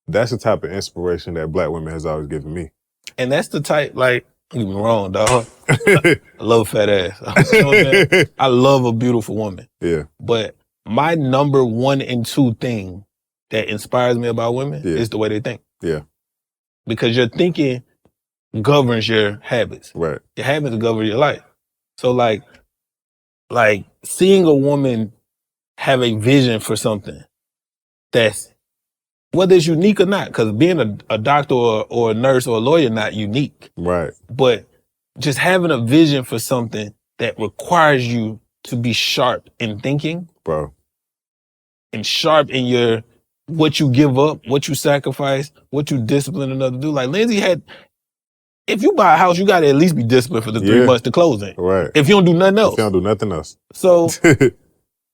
that's the type of inspiration that black women has always given me. And that's the type, like, don't get me wrong, dog. I love fat ass. You know what I'm saying? I love a beautiful woman. Yeah. But my number 1 and 2 thing that inspires me about women is the way they think. Yeah. Because your thinking governs your habits. Right. Your habits govern your life. So like seeing a woman have a vision for something that's, whether it's unique or not, because being a doctor or a nurse or a lawyer not unique. Right. But just having a vision for something that requires you to be sharp in thinking. Bro. And sharp in what you give up, what you sacrifice, what you discipline another to do. Like Lindsay had, if you buy a house, you got to at least be disciplined for the 3 months to closing. Right. If you don't do nothing else. If you don't do nothing else. So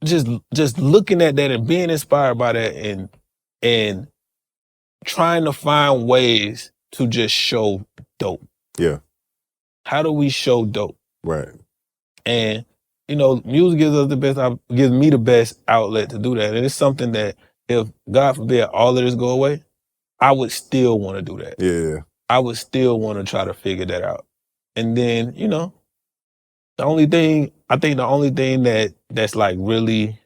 just looking at that and being inspired by that and trying to find ways to just show dope. Yeah. How do we show dope? Right. And, you know, Muse gives me the best outlet to do that. And it's something that if, God forbid, all of this go away, I would still want to do that. Yeah. I would still want to try to figure that out. And then, you know, the only thing that's like really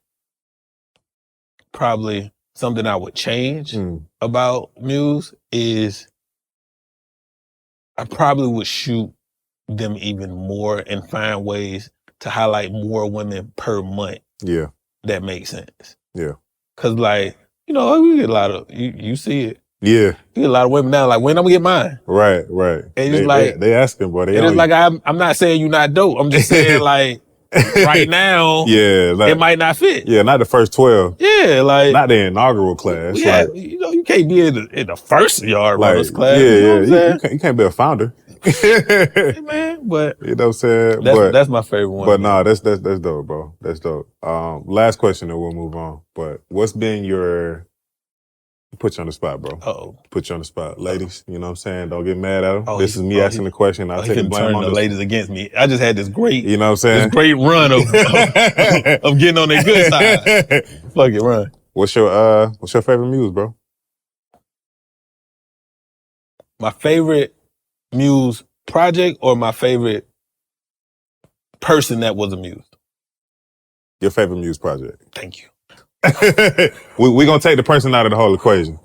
probably something I would change about Muse is I probably would shoot them even more and find ways to highlight more women per month. Yeah. That makes sense. Yeah. Cause like, you know, we get a lot of, you see it. Yeah. You get a lot of women now, like, when I'm gonna get mine? Right. And it's like, they asking, bro. It's like, I'm not saying you're not dope. I'm just saying like, right now, it might not fit. Yeah, not the first 12. Yeah, like not the inaugural class. Yeah, like, you know, you can't be in the first yard runners class. Yeah, you know what I'm saying? You can't be a founder. Hey, man, but you know what I'm saying? That's my favorite one. But nah, that's dope, bro. That's dope. Last question and we'll move on. But what's been your put you on the spot, bro. Uh-oh. Put you on the spot. Ladies, you know what I'm saying? Don't get mad at them. This is me asking the question. I'll take the blame on the ladies against me. I just had this great, you know what I'm saying? This great run of getting on their good side. Fuck it, run. What's your favorite Muse, bro? My favorite Muse project or my favorite person that was a Muse? Your favorite Muse project. Thank you. We're going to take the person out of the whole equation.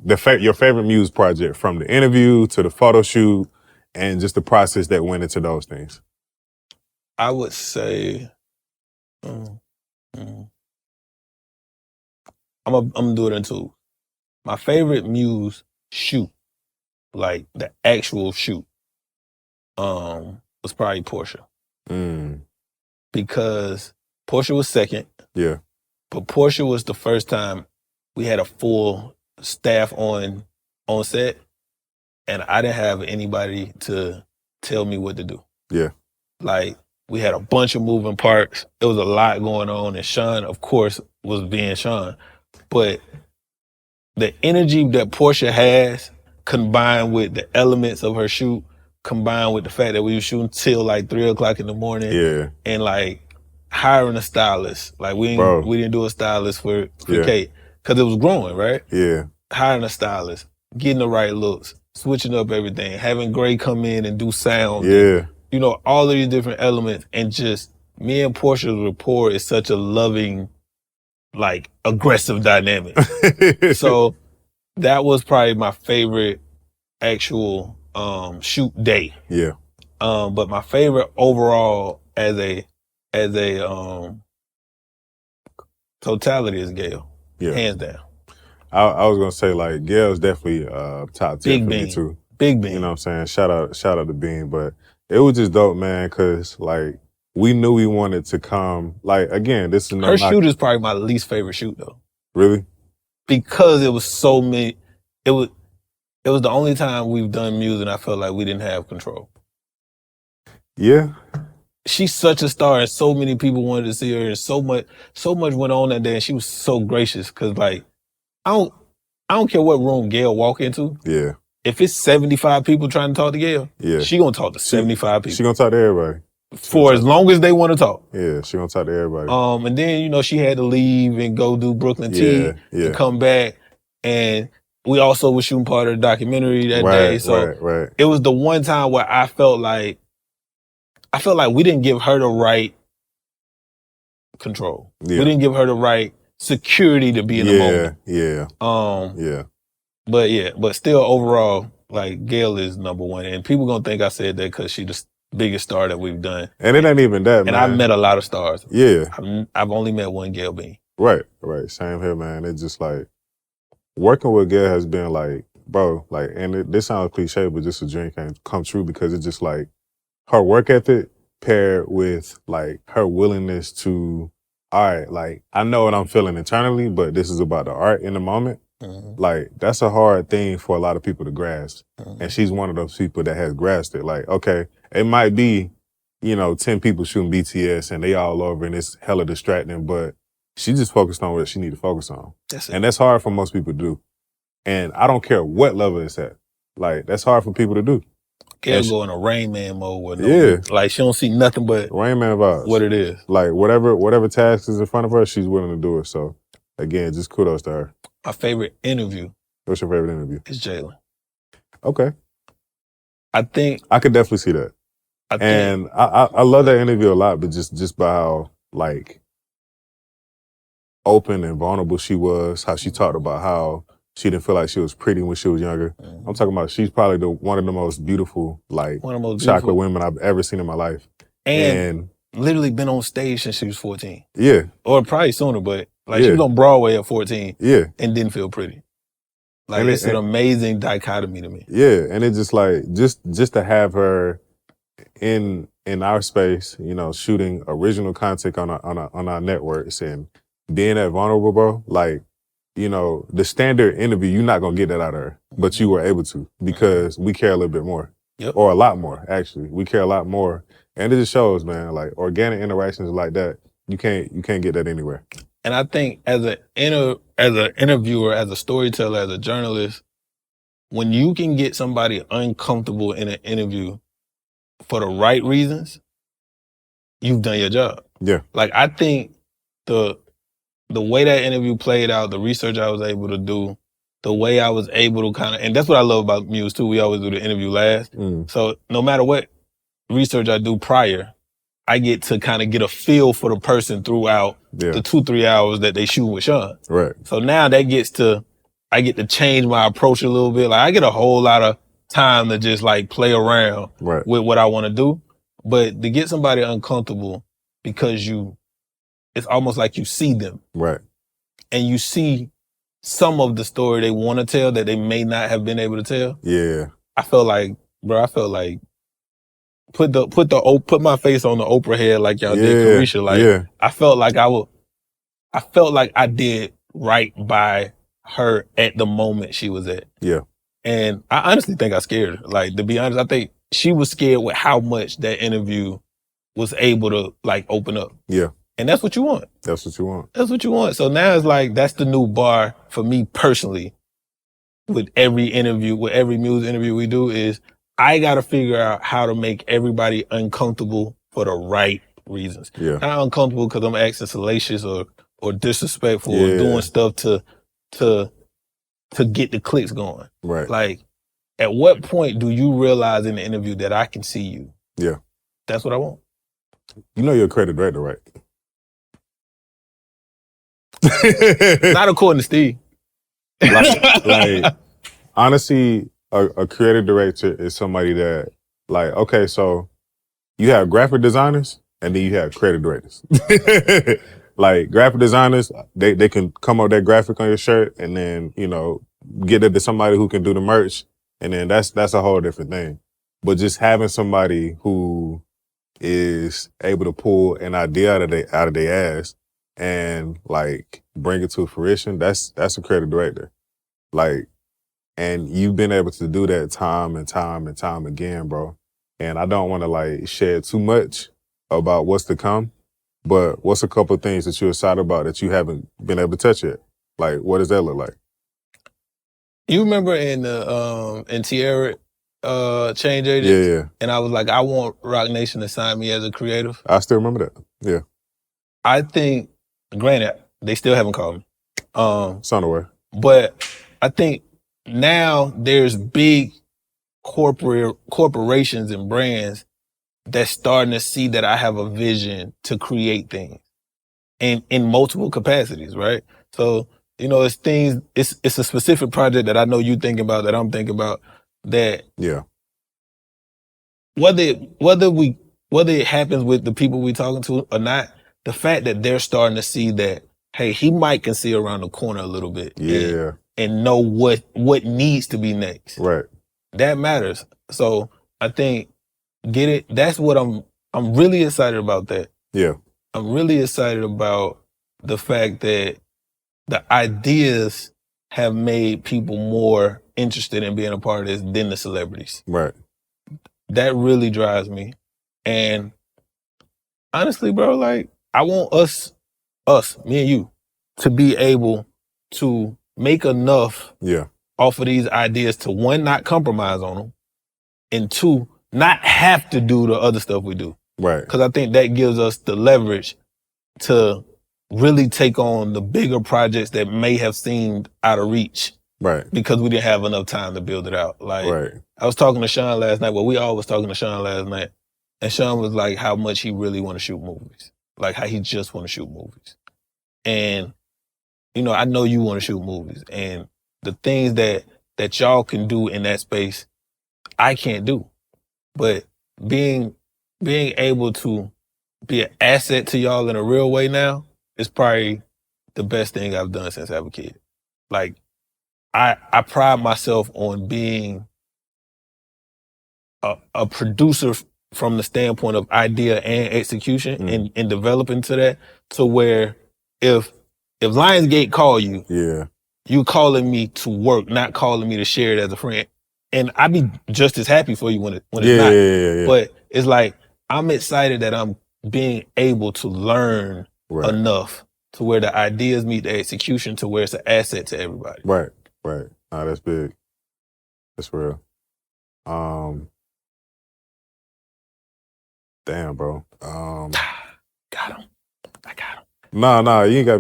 Your favorite Muse project, from the interview to the photo shoot and just the process that went into those things. I would say, I'm gonna do it in two. My favorite Muse shoot, like the actual shoot, was probably Portia. Because Portia was second. Yeah. But Portia was the first time we had a full staff on set, and I didn't have anybody to tell me what to do. Yeah. Like, we had a bunch of moving parts. It was a lot going on, and Sean, of course, was being Sean. But the energy that Portia has, combined with the elements of her shoot, combined with the fact that we were shooting till like 3 o'clock in the morning. Yeah. And like hiring a stylist. Like we didn't do a stylist for Kate because it was growing, right? Yeah. Hiring a stylist, getting the right looks, switching up everything, having Gray come in and do sound. Yeah. And, all of these different elements, and just me and Portia's rapport is such a loving, like aggressive dynamic. So that was probably my favorite actual shoot day. Yeah. But my favorite overall as a totality is Gail. Yeah. Hands down. I was gonna say like Gail's definitely top 10 for me too. Big Bean. You know what I'm saying? Shout out to Bean. But it was just dope, man, cause like we knew we wanted to come. Like again, this is her shoot is probably my least favorite shoot though. Really? Because it was so many. It was the only time we've done Muse and I felt like we didn't have control. Yeah. She's such a star and so many people wanted to see her and so much went on that day and she was so gracious because like I don't care what room Gail walk into. Yeah. If it's 75 people trying to talk to Gail, she gonna talk to 75 people. She gonna talk to everybody. For as long as they want to talk. Yeah, she gonna talk to everybody. And then, she had to leave and go do Brooklyn Tea and come back. And we also were shooting part of the documentary that day. So it was the one time where I felt like we didn't give her the right control. Yeah. We didn't give her the right security to be in the moment. But still overall, like Gail is number one. And people gonna think I said that because she's the biggest star that we've done. And it ain't even that, man. And I've met a lot of stars. Yeah. I've only met one Gail Bean. Right. Same here, man. It's just like, working with Gail has been like, bro, like, and this sounds cliche, but just a dream can come true because it's just like, her work ethic paired with like her willingness to, all right, like, I know what I'm feeling internally, but this is about the art in the moment. Mm-hmm. Like, that's a hard thing for a lot of people to grasp. Mm-hmm. And she's one of those people that has grasped it. Like, okay, it might be, 10 people shooting BTS and they all over and it's hella distracting, but she just focused on what she need to focus on. And that's hard for most people to do. And I don't care what level it's at. Like, that's hard for people to do. Gail go in a Rain Man mode with like she don't see nothing but Rain Man vibes. What it is. Like whatever task is in front of her, she's willing to do it. So again, just kudos to her. My favorite interview. What's your favorite interview? It's Jalen. Okay. I think I could definitely see that. I love that interview a lot, but just by how like open and vulnerable she was, how she talked about how she didn't feel like she was pretty when she was younger. Mm-hmm. I'm talking about she's probably one of the most beautiful, chocolate women I've ever seen in my life. And literally been on stage since she was 14. Yeah. Or probably sooner, but she was on Broadway at 14. Yeah. And didn't feel pretty. Like, it's an amazing dichotomy to me. Yeah. And it's just like, just to have her in our space, shooting original content on our networks and being that vulnerable, bro, like, the standard interview, you're not going to get that out of her, but you were able to because we care a little bit more. Yep. Or a lot more, actually. We care a lot more. And it just shows, man, like organic interactions like that, you can't get that anywhere. And I think as an interviewer, as a storyteller, as a journalist, when you can get somebody uncomfortable in an interview for the right reasons, you've done your job. Yeah. Like, I think the way that interview played out, the research I was able to do, the way I was able to and that's what I love about Muse too, we always do the interview last. Mm. So no matter what research I do prior, I get to kind of get a feel for the person throughout the 2-3 hours that they shoot with Sean. Right. So now I get to change my approach a little bit. Like, I get a whole lot of time to just like play around with what I want to do. But to get somebody uncomfortable because it's almost like you see them. Right. And you see some of the story they want to tell that they may not have been able to tell. Yeah. I felt like put my face on the Oprah head like y'all did Carisha. Like, I felt like I did right by her at the moment she was at. Yeah. And I honestly think I scared her. Like, to be honest, I think she was scared with how much that interview was able to like open up. Yeah. And that's what you want. That's what you want. That's what you want. So now it's like, that's the new bar for me personally with every interview, with every Muse interview we do is I got to figure out how to make everybody uncomfortable for the right reasons. Yeah. Not uncomfortable because I'm acting salacious or disrespectful or doing stuff to get the clicks going. Right. Like, at what point do you realize in the interview that I can see you? Yeah. That's what I want. You know you're a creative director, right? Not according to Steve. like honestly, a creative director is somebody that, like, okay, so you have graphic designers and then you have creative directors. Like graphic designers, they can come up with that graphic on your shirt and then, you know, get it to somebody who can do the merch, and then that's a whole different thing. But just having somebody who is able to pull an idea out of their ass and like bring it to fruition, that's a creative director. Like, and you've been able to do that time and time and time again, bro. And I don't want to like shed too much about what's to come, but what's a couple of things that you're excited about that you haven't been able to touch yet? Like, what does that look like? You remember in Tierra Change Agents? Yeah. And I was like, I want Rock Nation to sign me as a creative. I still remember that. Yeah. I think, granted, they still haven't called me. It's on the way. But I think now there's big corporations and brands that's starting to see that I have a vision to create things in multiple capacities, right? So, you know, it's things, it's a specific project that I know you thinking about, that I'm thinking about, that whether it happens with the people we talking to or not, the fact that they're starting to see that, hey, he might can see around the corner a little bit. And know what needs to be next. Right. That matters. So I think that's what I'm really excited about that. Yeah. I'm really excited about the fact that the ideas have made people more interested in being a part of this than the celebrities. Right. That really drives me. And honestly, bro, like, I want us, me and you, to be able to make enough off of these ideas to, one, not compromise on them, and two, not have to do the other stuff we do. Right. Because I think that gives us the leverage to really take on the bigger projects that may have seemed out of reach. Right. Because we didn't have enough time to build it out. Like, I was talking to Sean last night. Well, we all was talking to Sean last night. And Sean was like how much he really want to shoot movies. Like how he just want to shoot movies. And, you know, I know you want to shoot movies. And the things that y'all can do in that space, I can't do. But being able to be an asset to y'all in a real way now is probably the best thing I've done since I was a kid. Like, I pride myself on being a producer from the standpoint of idea and execution and developing to that, to where if Lionsgate call you, you calling me to work, not calling me to share it as a friend. And I'd be just as happy for you when it's not. But it's like, I'm excited that I'm being able to learn enough to where the ideas meet the execution, to where it's an asset to everybody. Right. Nah, that's big. That's real. Damn, bro. Got him. I got him. Nah, you ain't got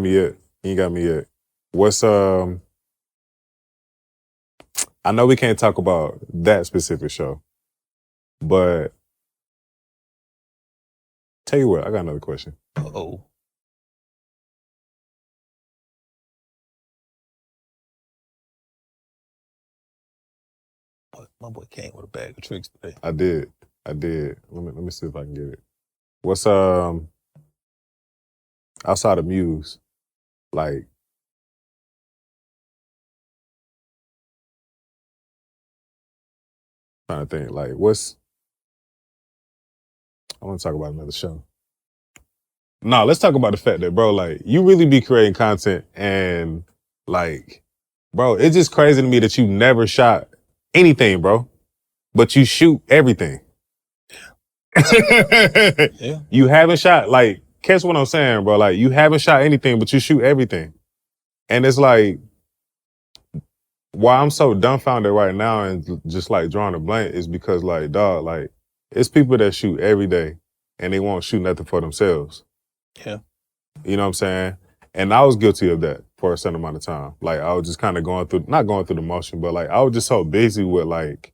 me yet. What's I know we can't talk about that specific show, but tell you what, I got another question. Uh-oh. My boy came with a bag of tricks today. I did. Let me see if I can get it. What's outside of Muse, like, trying to think, like, I want to talk about another show. No, let's talk about the fact that, bro, like, you really be creating content, and like, bro, it's just crazy to me that you never shot anything, bro, but you shoot everything. You haven't shot, like, catch what I'm saying, bro. Like, you haven't shot anything, but you shoot everything. And it's like, why I'm so dumbfounded right now and just like drawing a blank is because like, dog, like it's people that shoot every day and they won't shoot nothing for themselves. Yeah. You know what I'm saying? And I was guilty of that for a certain amount of time. Like I was just kind of not going through the motion, but like I was just so busy with like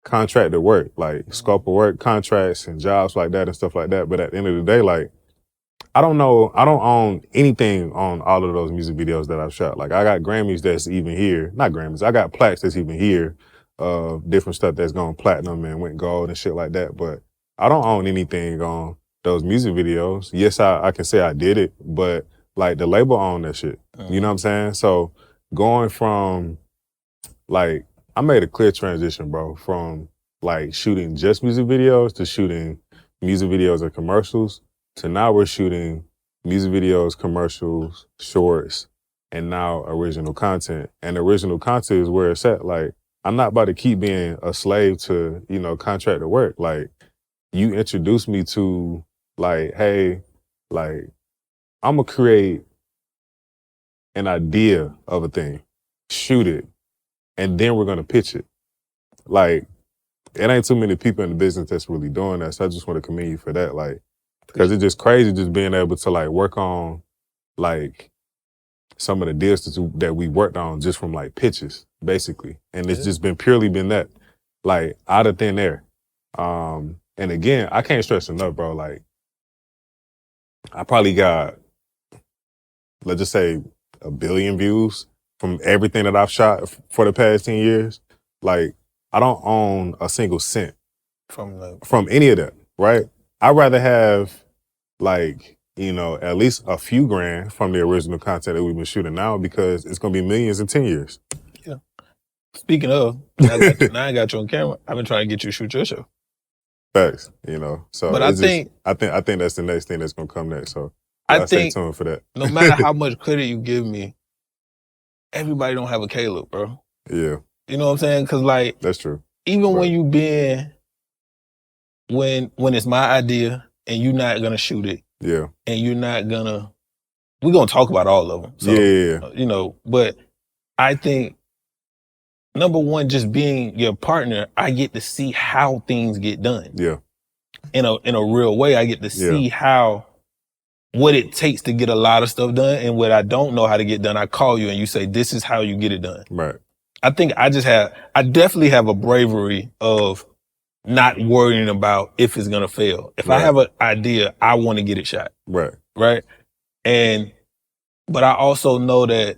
contracted work, like scope of work, contracts and jobs like that and stuff like that. But at the end of the day, like, I don't own anything on all of those music videos that I've shot. Like I got Grammys that's even here, not Grammys, I got plaques that's even here of different stuff that's gone platinum and went gold and shit like that. But I don't own anything on those music videos. Yes, I can say I did it, but like the label owned that shit. You know what I'm saying? So going from like, I made a clear transition, bro, from like shooting just music videos to shooting music videos and commercials to now we're shooting music videos, commercials, shorts, and now original content. And original content is where it's at. Like, I'm not about to keep being a slave to, you know, contracted work. Like, you introduced me to like, hey, like, I'm gonna create an idea of a thing, shoot it, and then we're gonna pitch it. Like, it ain't too many people in the business that's really doing that. So I just want to commend you for that. Like, because it's just crazy just being able to like work on like some of the deals that we worked on just from like pitches, basically. And it's just been that, like out of thin air. And again, I can't stress enough, bro. Like, I probably got, let's just say, 1 billion views from everything that I've shot for the past 10 years. Like, I don't own a single cent from any of that, right? I'd rather have, like, you know, at least a few grand from the original content that we've been shooting now because it's going to be millions in 10 years. Yeah. Speaking of, now I got you on camera, I've been trying to get you to shoot your show. Facts, you know. So but I think that's the next thing that's going to come next. So I think stay tuned for that. No matter how much credit you give me, everybody don't have a Caleb, bro. Yeah. You know what I'm saying? Because like, that's true. Even when you when it's my idea and you're not gonna shoot it, yeah, and you're not gonna, we're gonna talk about all of them. So, yeah, you know. But I think number one, just being your partner, I get to see how things get done. Yeah, in a real way, I get to see what it takes to get a lot of stuff done, and what I don't know how to get done, I call you and you say, "This is how you get it done." Right. I think I definitely have a bravery of not worrying about if it's gonna fail. If I have an idea, I want to get it shot. Right. Right. But I also know that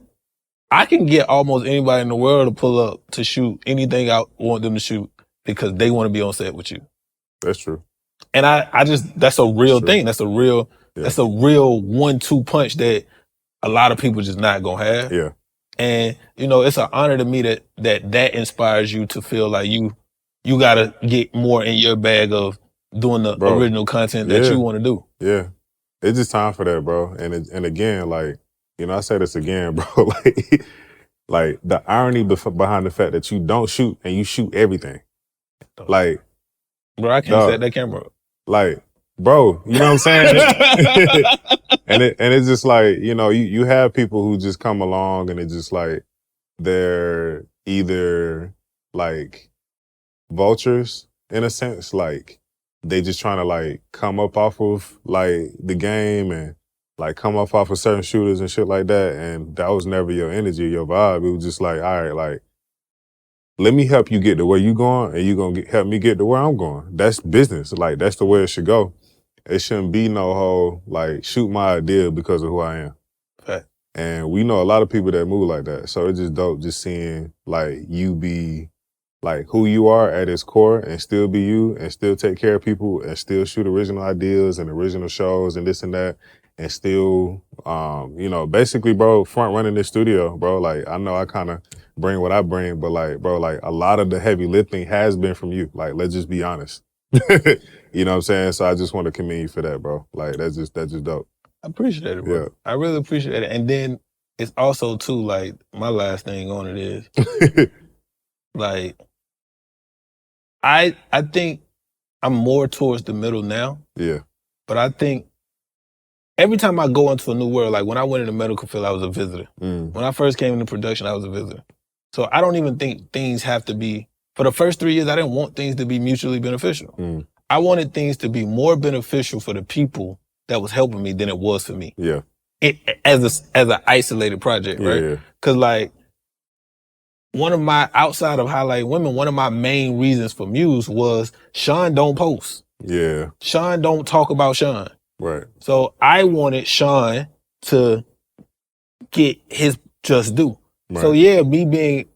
I can get almost anybody in the world to pull up to shoot anything I want them to shoot because they want to be on set with you. That's true. And I just, that's a real thing. That's a real 1-2 punch that a lot of people just not gonna have. Yeah. And, you know, it's an honor to me that inspires you to feel like you gotta get more in your bag of doing the original content that you want to do. Yeah. It's just time for that, bro. And again, like, you know, I say this again, bro, like the irony behind the fact that you don't shoot and you shoot everything. Like, bro, I can't set that camera up. Like, bro, you know what I'm saying? and it's just like, you know, you have people who just come along and it's just like, they're either like vultures in a sense, like they just trying to like come up off of like the game and like come off of certain shooters and shit like that. And that was never your energy, your vibe. It was just like, all right, like, let me help you get to where you going and you gonna help me get to where I'm going. That's business. Like, that's the way it should go. It shouldn't be no whole, like, shoot my idea because of who I am. Okay. And we know a lot of people that move like that. So it's just dope just seeing, like, you be, like, who you are at its core and still be you and still take care of people and still shoot original ideas and original shows and this and that and still, you know, basically, bro, front running this studio, bro. Like, I know I kind of bring what I bring, but like, bro, like a lot of the heavy lifting has been from you. Like, let's just be honest. You know what I'm saying? So I just want to commend you for that, bro. Like, that's just dope. I appreciate it, bro. Yeah. I really appreciate it. And then it's also too, like, my last thing on it is, like, I think I'm more towards the middle now. Yeah. But I think every time I go into a new world, like when I went in the medical field, I was a visitor. When I first came into production, I was a visitor. So I don't even think things have to be, for the first 3 years, I didn't want things to be mutually beneficial. I wanted things to be more beneficial for the people that was helping me than it was for me. Yeah. As an isolated project, right? Yeah. Cause like, one of my, outside of highlighting women, one of my main reasons for Muse was Sean don't post. Yeah. Sean don't talk about Sean. Right. So I wanted Sean to get his just due. Right. So yeah, me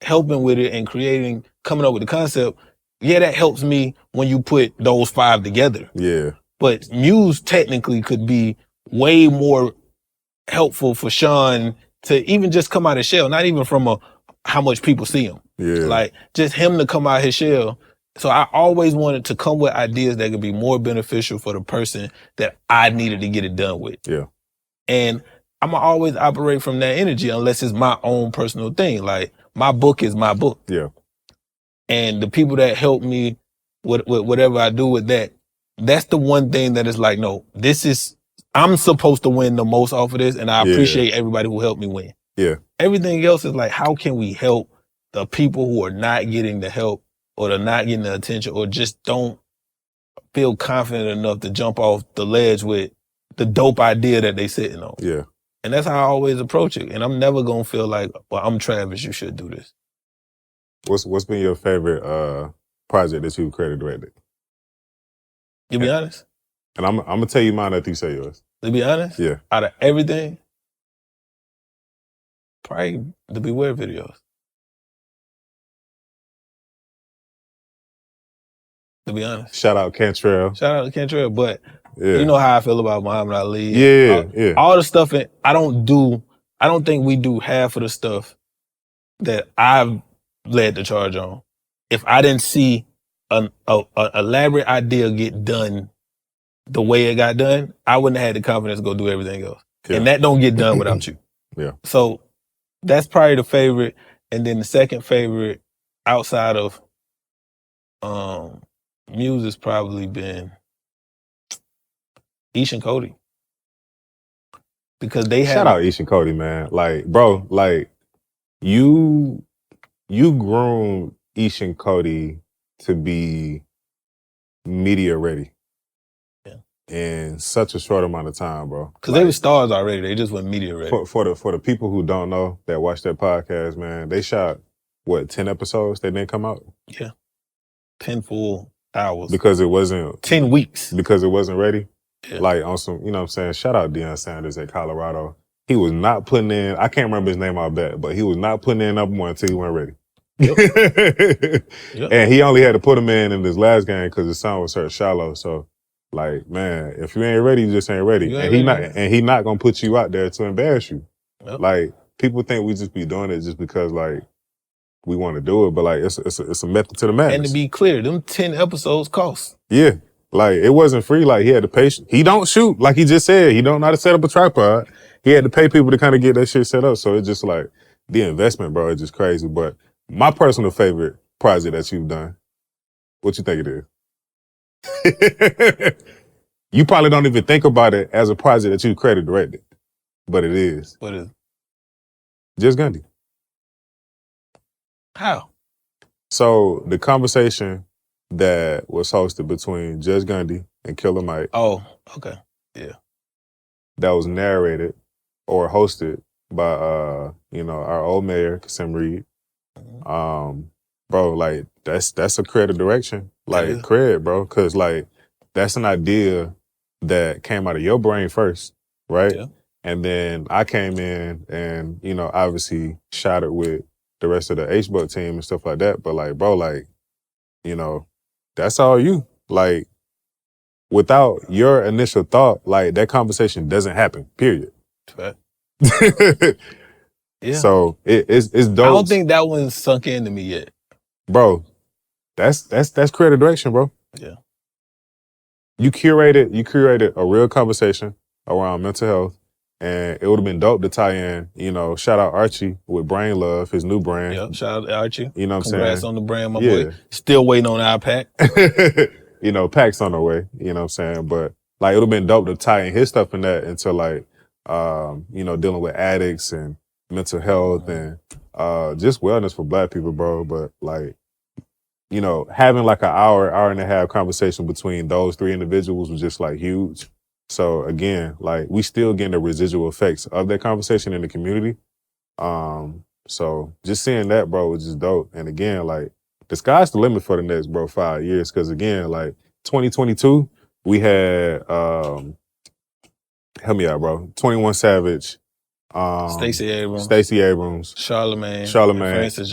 helping with it and coming up with the concept, yeah, that helps me when you put those 5 together. Yeah. But Muse technically could be way more helpful for Sean to even just come out of his shell, not even from how much people see him. Yeah. Like just him to come out his shell. So I always wanted to come with ideas that could be more beneficial for the person that I needed to get it done with. Yeah. And I'm gonna always operate from that energy unless it's my own personal thing. Like my book is my book. Yeah. And the people that help me with whatever I do with that, that's the one thing that is like, no, I'm supposed to win the most off of this, and I appreciate everybody who helped me win. Yeah. Everything else is like, how can we help the people who are not getting the help or they're not getting the attention or just don't feel confident enough to jump off the ledge with the dope idea that they sitting on. Yeah. And that's how I always approach it. And I'm never going to feel like, well, I'm Travis, you should do this. What's been your favorite project that you've created directed? You be honest? And I'm going to tell you mine after you say yours. To be honest? Yeah. Out of everything, probably the Beware videos. To be honest. Shout out Cantrell. Shout out to Cantrell, but you know how I feel about Muhammad Ali. Yeah. All the stuff, I don't think we do half of the stuff that I've led the charge on. If I didn't see an elaborate idea get done the way it got done, I wouldn't have had the confidence to go do everything else. Yeah. And that don't get done without you. Yeah. So that's probably the favorite. And then the second favorite outside of Muse has probably been Ish and Cody. Because they Shout out Ish and Cody, man. Like, bro, like you groomed Ish and Cody to be media ready. In such a short amount of time, bro. Because they were stars already. They just went media ready. For the people who don't know that watch that podcast, man, they shot, 10 episodes? They didn't come out? Yeah. 10 full hours. Because it wasn't... 10 weeks. Because it wasn't ready? Yeah. Like on some, you know what I'm saying? Shout out Deion Sanders at Colorado. He was not putting in, I can't remember his name, I bet, but he was not putting in number one until he wasn't ready. Yep. Yep. And he only had to put him in this last game because his son was hurt shallow, so... Like, man, if you ain't ready, you just ain't ready. And he not gonna put you out there to embarrass you. Yep. Like, people think we just be doing it just because, like, we want to do it, but like, it's a method to the madness. And to be clear, them 10 episodes cost. Yeah. Like, it wasn't free. Like, he had to pay. He don't shoot. Like he just said, he don't know how to set up a tripod. He had to pay people to kind of get that shit set up. So it's just like, the investment, bro, is just crazy. But my personal favorite project that you've done, what you think it is? You probably don't even think about it as a project that you created directed, but it is. What is it? Just Gundy. How? So the conversation that was hosted between Judge Gundy and Killer Mike. Oh, okay. Yeah. That was narrated or hosted by our old mayor, Kasim Reed. Bro, like that's a creative direction. Like cred, bro. Cause like that's an idea that came out of your brain first, right? Yeah. And then I came in and, obviously shot it with the rest of the HBUC team and stuff like that. But like, bro, like, that's all you. Like, without your initial thought, like that conversation doesn't happen, period. Fact. Yeah. So it's dope. I don't think that one's sunk into me yet. Bro, that's creative direction, bro. Yeah. You curated a real conversation around mental health, and it would have been dope to tie in, shout out Archie with Brain Love, his new brand. Yep, shout out to Archie. You know what I'm saying? Congrats on the brand, my boy. Still waiting on our pack. Pack's on the way, you know what I'm saying? But like, it would have been dope to tie in his stuff in that into like, dealing with addicts and mental health and just wellness for Black people, bro. But like, you know, having like an hour and a half conversation between those 3 individuals was just like huge. So again, like we still getting the residual effects of that conversation in the community. So just seeing that, bro, was just dope. And again, like the sky's the limit for the next, bro, 5 years. Cause again, like 2022, we had, help me out, bro. 21 Savage, Stacey Abrams, Charlemagne, Francis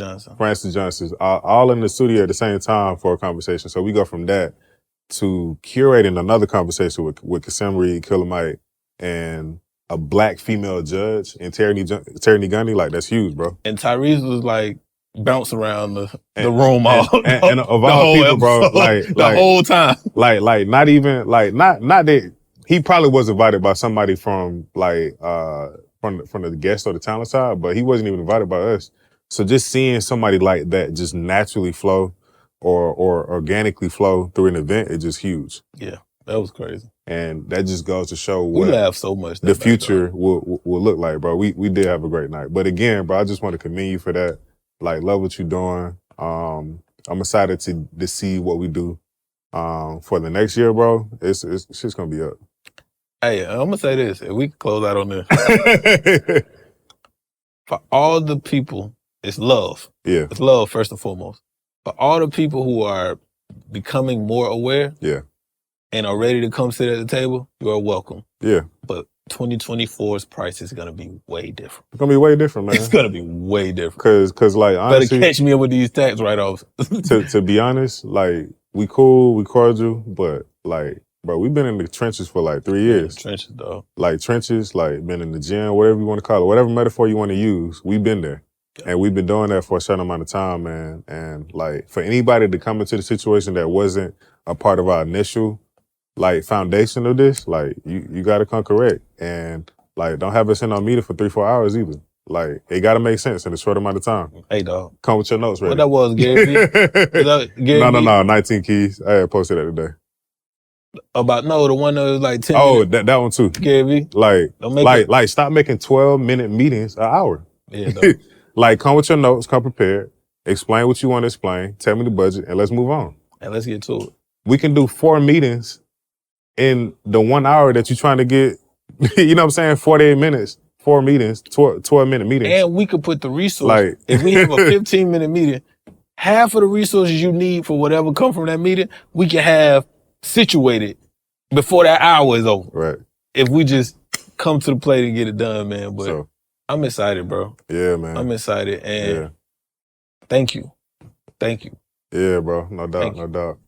Johnson, all in the studio at the same time for a conversation. So we go from that to curating another conversation with Kasem Reed, Killer Mike, and a Black female judge, and Tierney Gundy. Like, that's huge, bro. And Tyrese was like bounce around the room and of all people, bro, like the whole time. Like not even like not that he probably was invited by somebody from like from the guest or the talent side, but he wasn't even invited by us. So just seeing somebody like that just naturally flow or organically flow through an event is just huge. Yeah, that was crazy. And that just goes to show what we laughed so much the future will look like, bro. We did have a great night. But again, bro, I just want to commend you for that. Like, love what you're doing. I'm excited to see what we do for the next year, bro. It's just gonna be up. Hey, I'm gonna say this. If we can close out on this. For all the people, it's love. Yeah. It's love first and foremost. For all the people who are becoming more aware. Yeah. And are ready to come sit at the table, you are welcome. Yeah. But 2024's price is gonna be way different. It's gonna be way different, man. It's gonna be way different. Cause like honestly, better catch me up with these tax write-offs. to be honest, like we cool, we cordial, but like, bro, we've been in the trenches for like 3 years. Trenches, dog. Like trenches, like been in the gym, whatever you want to call it, whatever metaphor you want to use, we've been there. Yeah. And we've been doing that for a certain amount of time, man. And like for anybody to come into the situation that wasn't a part of our initial like foundation of this, like you gotta come correct. And like don't have us in our meeting for 3-4 hours either. Like it gotta make sense in a short amount of time. Hey dog. Come with your notes ready. What that was, Gary? No, 19 keys. I had posted that today. The one that was like 10 Oh, minutes. that one too. Gary. Like stop making 12-minute meetings an hour. Yeah, dog. Like come with your notes, come prepared, explain what you want to explain, tell me the budget, and let's move on. And let's get to it. We can do 4 meetings in the 1 hour that you're trying to get, you know what I'm saying, 48 minutes, 4 meetings, 12-minute meetings. And we could put the resources. If we have a 15-minute meeting, half of the resources you need for whatever come from that meeting, we can have situated before that hour is over. Right. If we just come to the plate and get it done, man. But I'm excited, bro. Yeah, man. I'm excited. And thank you. Thank you. Yeah, bro. No doubt, no doubt.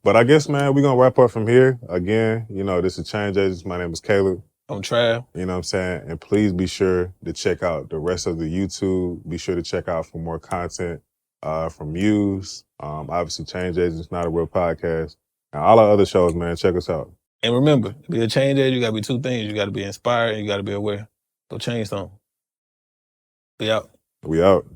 But I guess, man, we're going to wrap up from here. Again, you know, this is Change Agents. My name is Caleb. I'm Trav. You know what I'm saying? And please be sure to check out the rest of the YouTube. Be sure to check out for more content from Muse. Obviously, Change Agents, Not a Real Podcast. And all our other shows, man. Check us out. And remember, to be a change agent, you got to be 2 things. You got to be inspired and you got to be aware. Go change something. We out. We out.